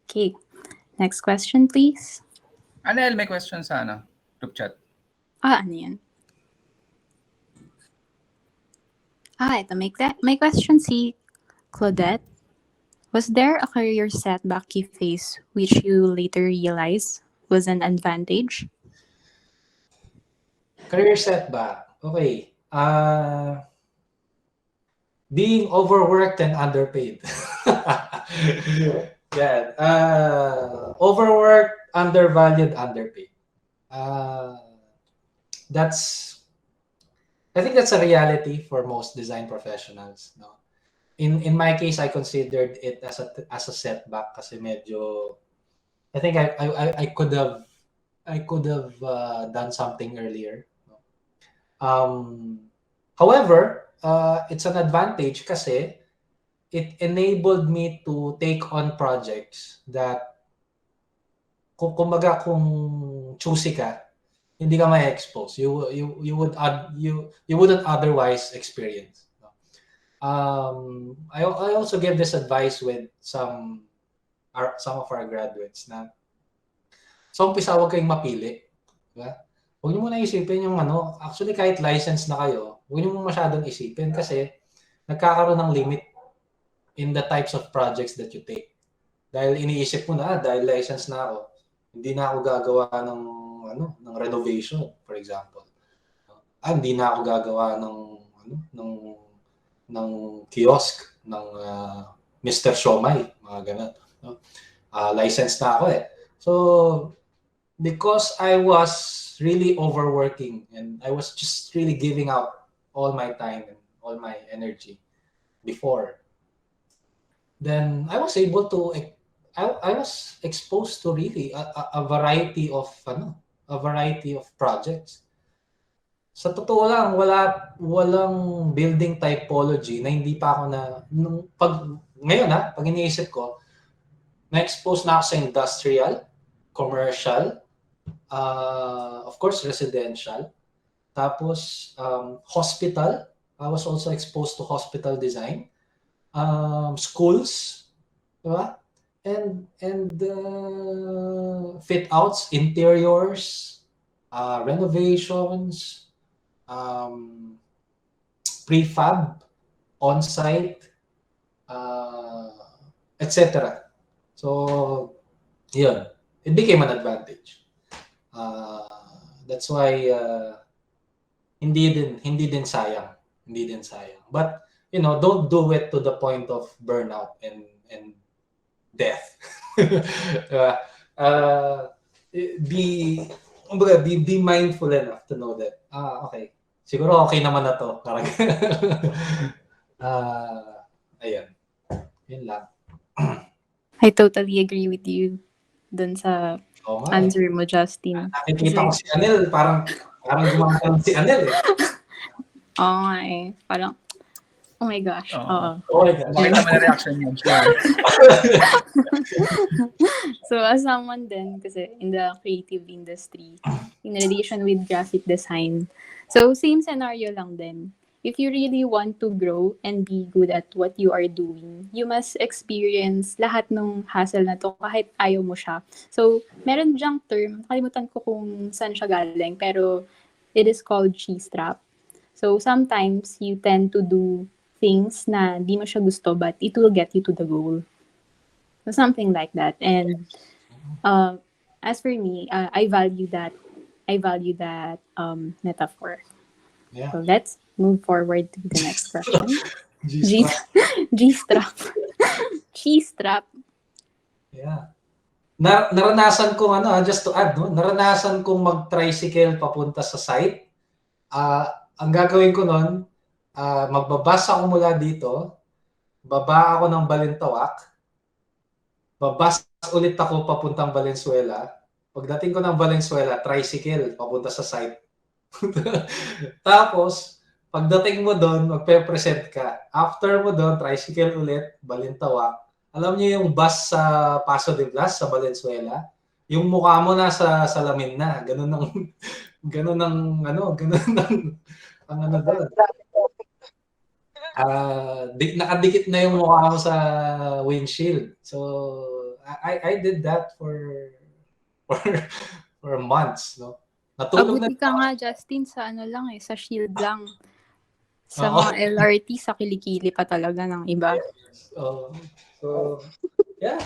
Speaker 5: Okay. Next question, please.
Speaker 3: Anel, may question sa group chat.
Speaker 5: Ano yan? Ito, may question si Claudette. Was there a career setback you faced which you later realized was an advantage?
Speaker 2: Career setback. Okay. Being overworked and underpaid. Yeah. Overworked, undervalued, underpaid. That's I think that's a reality for most design professionals, no. In my case, I considered it as a setback kasi medyo I think I could have done something earlier. No? However, it's an advantage kasi it enabled me to take on projects that kumbaga kung choosy ka, hindi ka ma-expose. You wouldn't otherwise experience. No? I also give this advice with some of our graduates na sa umpisa huwag kayong mapili. Diba? Huwag niyo muna isipin yung actually kahit license na kayo, huwag niyo muna masyadong isipin kasi nagkakaroon ng limit in the types of projects that you take. Dahil iniisip mo na, dahil license na ako, hindi na ako gagawa ng renovation, for example. Hindi na ako gagawa ng kiosk, ng Mr. Siomai, mga ganun. No? License na ako eh. So, because I was really overworking and I was just really giving out all my time and all my energy before, then I was able to I was exposed to really a variety of projects. Sa totoo lang, walang building typology na hindi pa ako pag iniisip ko, na-expose na ako sa industrial, commercial, of course residential, tapos hospital. I was also exposed to hospital design, schools, diba? And fit outs, interiors, renovations, prefab, on-site, etc. So, yun. It became an advantage. That's why hindi din sayang. But don't do it to the point of burnout and death. Be mindful enough to know that okay, siguro okay naman na to. Parang ayan. Yun lang.
Speaker 5: I totally agree with you dun sa answer mo, Justin.
Speaker 2: Nakikita ko si Anel, parang gumagano si Anel eh.
Speaker 5: Parang, oh my gosh.
Speaker 3: Oh
Speaker 2: my gosh.
Speaker 3: Bakit naman ang reaction niyo? Sure.
Speaker 5: So, as someone din, kasi in the creative industry, in relation with graphic design, so same scenario lang din. If you really want to grow and be good at what you are doing, you must experience lahat ng hassle na to kahit ayaw mo siya. So, meron dyang term, nakalimutan ko kung saan siya galing, pero it is called cheese trap. So, sometimes you tend to do things na di mo siya gusto but it will get you to the goal. So, something like that. And as for me, I value that metaphor.
Speaker 2: Yeah.
Speaker 5: So let's move forward to the next question. G-strap. Cheese trap.
Speaker 2: Yeah. Naranasan kong just to add, naranasan kong mag-tricycle papunta sa site. Ang gagawin ko nun, magbabas ako mula dito, baba ako ng Balintawak, babas ulit ako papuntang Valenzuela. Pagdating ko ng Valenzuela, tricycle papunta sa site. Tapos, pagdating mo doon, magpe-present ka. After mo doon, tricycle ulit, Balintawak. Alam niyo yung bus sa Paso de Blas sa Valenzuela? Yung mukha mo nasa salamin na. Ganun doon. Nakadikit na yung mukha mo sa windshield. So, I did that for months, no? Natulog
Speaker 5: Abuti ka nga, Justin, sa sa shield lang. Sa
Speaker 2: Oo.
Speaker 5: mga LRT, sa kilikili pa talaga ng iba.
Speaker 2: So, yeah.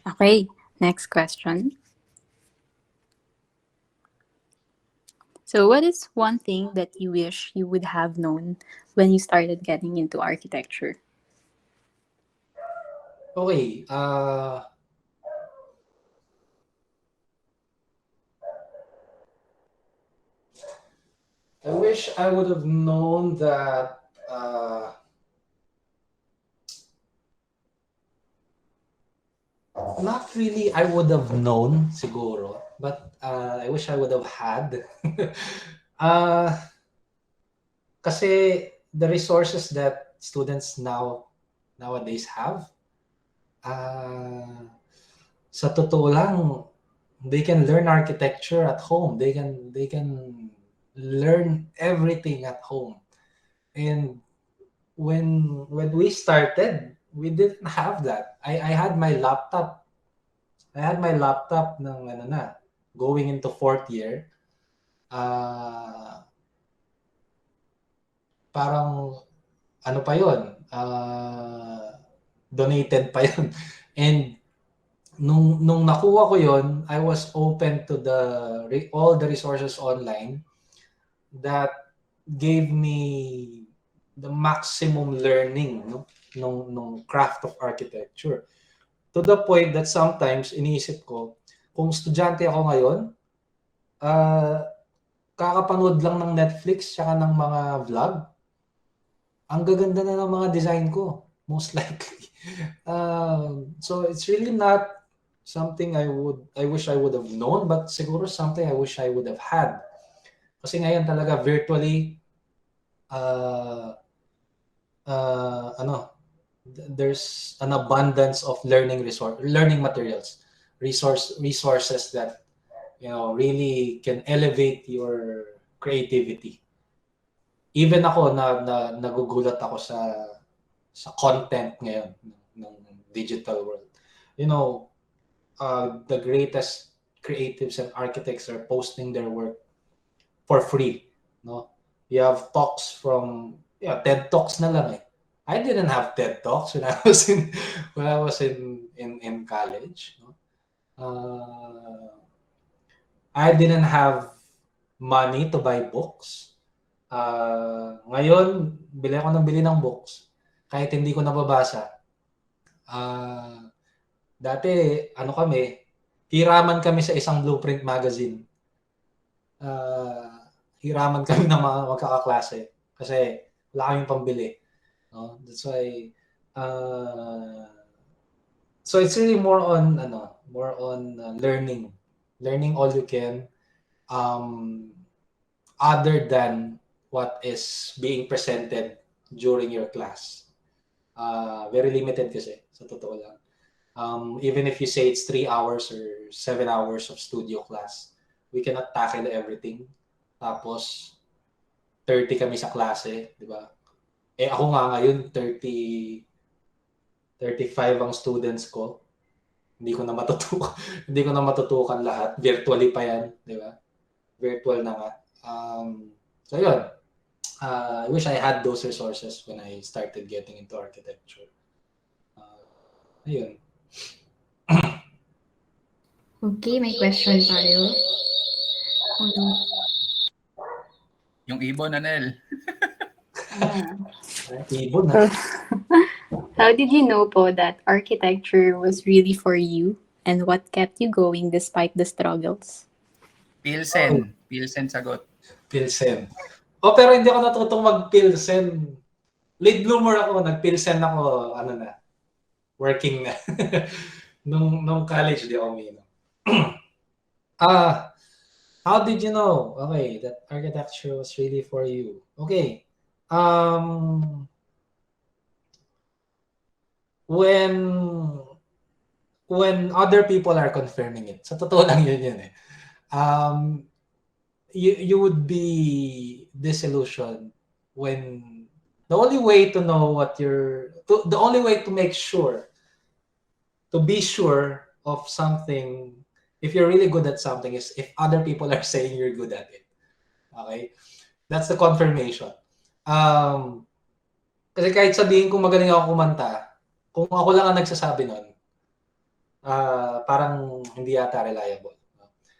Speaker 5: Okay, next question. So, what is one thing that you wish you would have known when you started getting into architecture?
Speaker 2: Okay. I wish I would have known that. Not really. I would have known, siguro, but I wish I would have had. uh, Kasi the resources that students nowadays have, sa totoo lang, they can learn architecture at home. They can learn everything at home. And when we started, we didn't have that. I had my laptop. I had my laptop ng ano na, going into fourth year. Parang ano pa yon, donated pa yon. And nung nakuha ko yon, I was open to all the resources online that gave me the maximum learning, no, nung craft of architecture. To the point that sometimes iniisip ko, kung estudyante ako ngayon, kakapanood lang ng Netflix tsaka ng mga vlog, ang gaganda na ng mga design ko, most likely. So it's really not something I wish I would have known, but siguro something I wish I would have had. Kasi ngayon talaga virtually, there's an abundance of learning materials, resources that really can elevate your creativity. Even ako nagugulat ako sa content ngayon ng digital world. The greatest creatives and architects are posting their work for free, no? You have talks from TED Talks na lang eh. I didn't have TED Talks when I was in college, no? I didn't have money to buy books. Ngayon, bili ako ng bili ng books kahit hindi ko nababasa. Dati, hiraman kami sa isang Blueprint magazine. Hiraman kami ng mga magkakaklase kasi wala kaming pambili. No? That's why, so it's really more on learning all you can, other than what is being presented during your class. Very limited kasi, sa totoo lang. Even if you say it's 3 hours or 7 hours of studio class, we cannot tackle everything. Tapos, 30 kami sa klase, di ba? Ako nga ngayon, 35 ang students ko. Hindi ko na matutukan lahat. Virtually pa yan, di ba? Virtual na nga. So yun. I wish I had those resources when I started getting into architecture. Ayun.
Speaker 6: Okay, may question tayo.
Speaker 3: Yung ibon, Anel.
Speaker 2: Ibon na.
Speaker 5: How did you know po that architecture was really for you, and what kept you going despite the struggles?
Speaker 3: Pilsen. Pilsen sagot.
Speaker 2: Pilsen. Pero hindi ako natutong mag-Pilsen. Late bloomer ako, nag-Pilsen ako, working na. nung college, di ako uminom. How did you know? Okay, that architecture was really for you. Okay. When other people are confirming it, sa totoo lang yun eh. You would be disillusioned when the only way to know the only way to make sure, to be sure of something if you're really good at something is if other people are saying you're good at it. Okay? That's the confirmation. Kasi kahit sabihin kong magaling ako kumanta, kung ako lang ang nagsasabi nun, parang hindi yata reliable.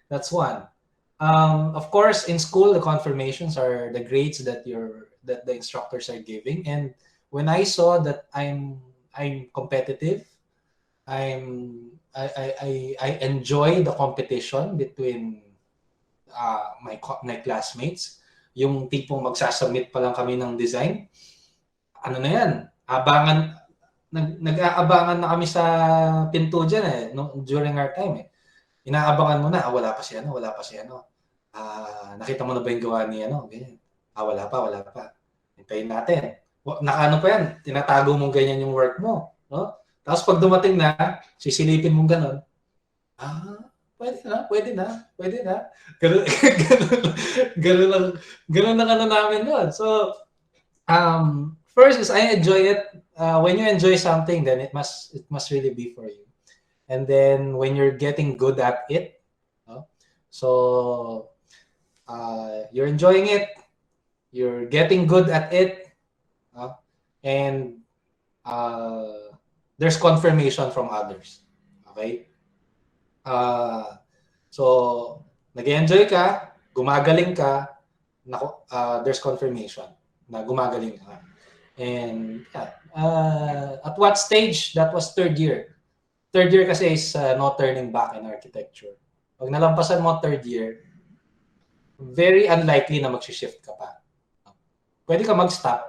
Speaker 2: That's one. Of course, in school, the confirmations are the grades that the instructors are giving. And when I saw that I'm competitive, I enjoy the competition between my classmates. Yung tipong magsasubmit pa lang kami ng design. Ano na yan? Nag-aabangan na kami sa pinto dyan during our time eh. Inaabangan mo na, wala pa si ano. Nakita mo na ba yung gawa ni ano? Ganyan. Wala pa. Hintayin natin. Nakaano pa yan? Tinatago mong ganyan yung work mo. No? Tapos pag dumating na, sisilipin mong ganon. Pwede na. Ganun lang ano namin doon. So, first is I enjoy it. When you enjoy something, then it must really be for you. And then when you're getting good at it, so you're enjoying it, you're getting good at it, and there's confirmation from others. Okay? So nag-enjoy ka, gumagaling ka, there's confirmation na gumagaling ka. And at what stage? That was third year. Third year kasi is no turning back in architecture. Pag nalampasan mo third year, very unlikely na mag-shift ka pa. Pwede ka mag-stop,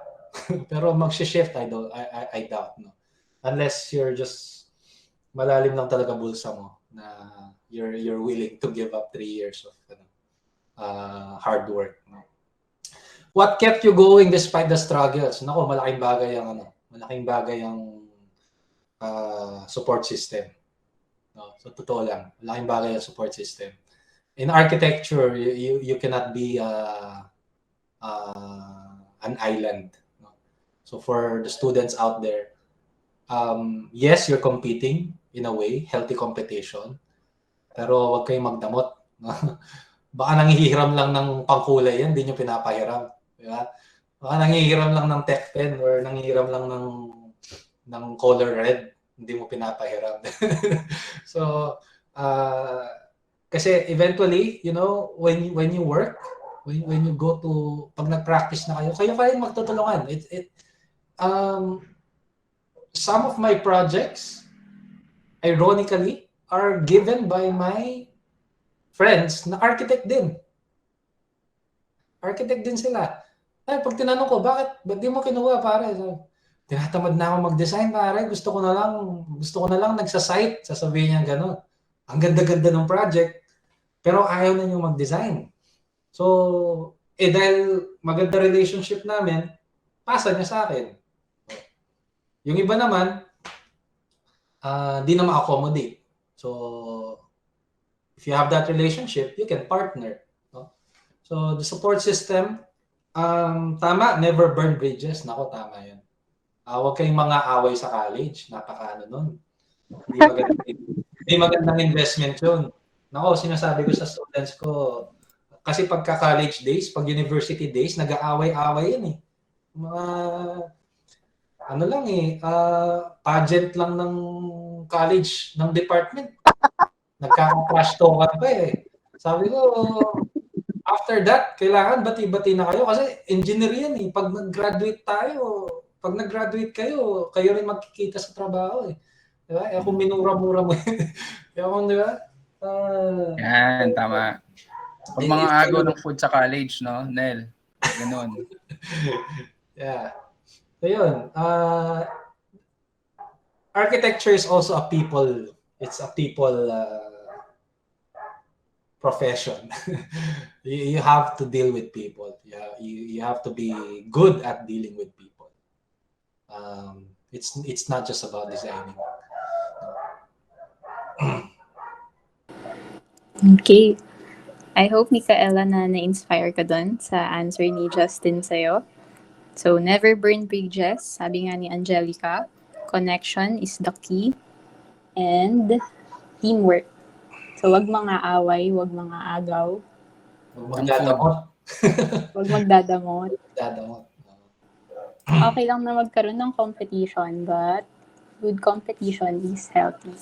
Speaker 2: pero mag-shift I doubt. No? Unless you're just malalim lang talaga bulsa mo na you're willing to give up 3 years of hard work. No? What kept you going despite the struggles? Nako, malaking bagay ang support system. No? So totoo lang, malaking bagay ang support system. In architecture, you cannot be an island. No? So for the students out there, yes, you're competing in a way, healthy competition. Pero wag kayong magdamot. No? Baka nangihiram lang ng pangkulay yan, hindi nyo pinapahiram. Diba? Baka nangihiram lang ng tech pen or nangihiram lang ng color red, hindi mo pinapahiram. So, kasi eventually, when you work, when you go to, pag nag-practice na kayo rin magtutulungan. Some of my projects, ironically, are given by my friends na architect din. Architect din sila. Ay, pag tinanong ko, ba't di mo kinuha, pare? Tinatamad na ako mag-design, pare. Gusto ko na lang nagsa-site. Sasabihin niya gano'n. Ang ganda-ganda ng project, pero ayaw na niyo mag-design. So, dahil maganda relationship namin, pasa niya sa akin. Yung iba naman, di na ma-accommodate. So, if you have that relationship, you can partner. No? So, the support system, tama, never burn bridges. Nako, tama yun. Huwag kayong mga away sa college. Napaka nun. Hindi magandang investment yun. Nako, sinasabi ko sa students ko, kasi pagka college days, pag university days, nag-aaway-aaway yan eh. Mga, pageant lang ng college, ng department. Nagkaka-crash talk pa eh. Sabi ko, after that, kailangan bati-bati na kayo kasi engineer yan eh. Pag nag-graduate kayo rin magkikita sa trabaho eh. Diba? Kung minura-mura mo yun. Diba?
Speaker 3: Yan, tama. Pag mga agaw ng food sa college, no, Mhel? Ganun.
Speaker 2: Yeah. So yun. Architecture is also a people. It's a people profession. You have to deal with people. You have to be good at dealing with people. It's not just about designing.
Speaker 5: Okay. I hope, Micaela, na-inspire ka dun sa answer ni Justin sa'yo. So, never burn bridges. Sabi nga ni Angelica, connection is the key. And teamwork. So, wag mga away, wag mga agaw,
Speaker 2: Magdadamot.
Speaker 5: wag magdadamot.
Speaker 2: Magdadamot.
Speaker 5: Okay lang na magkaroon ng competition, but good competition is healthy.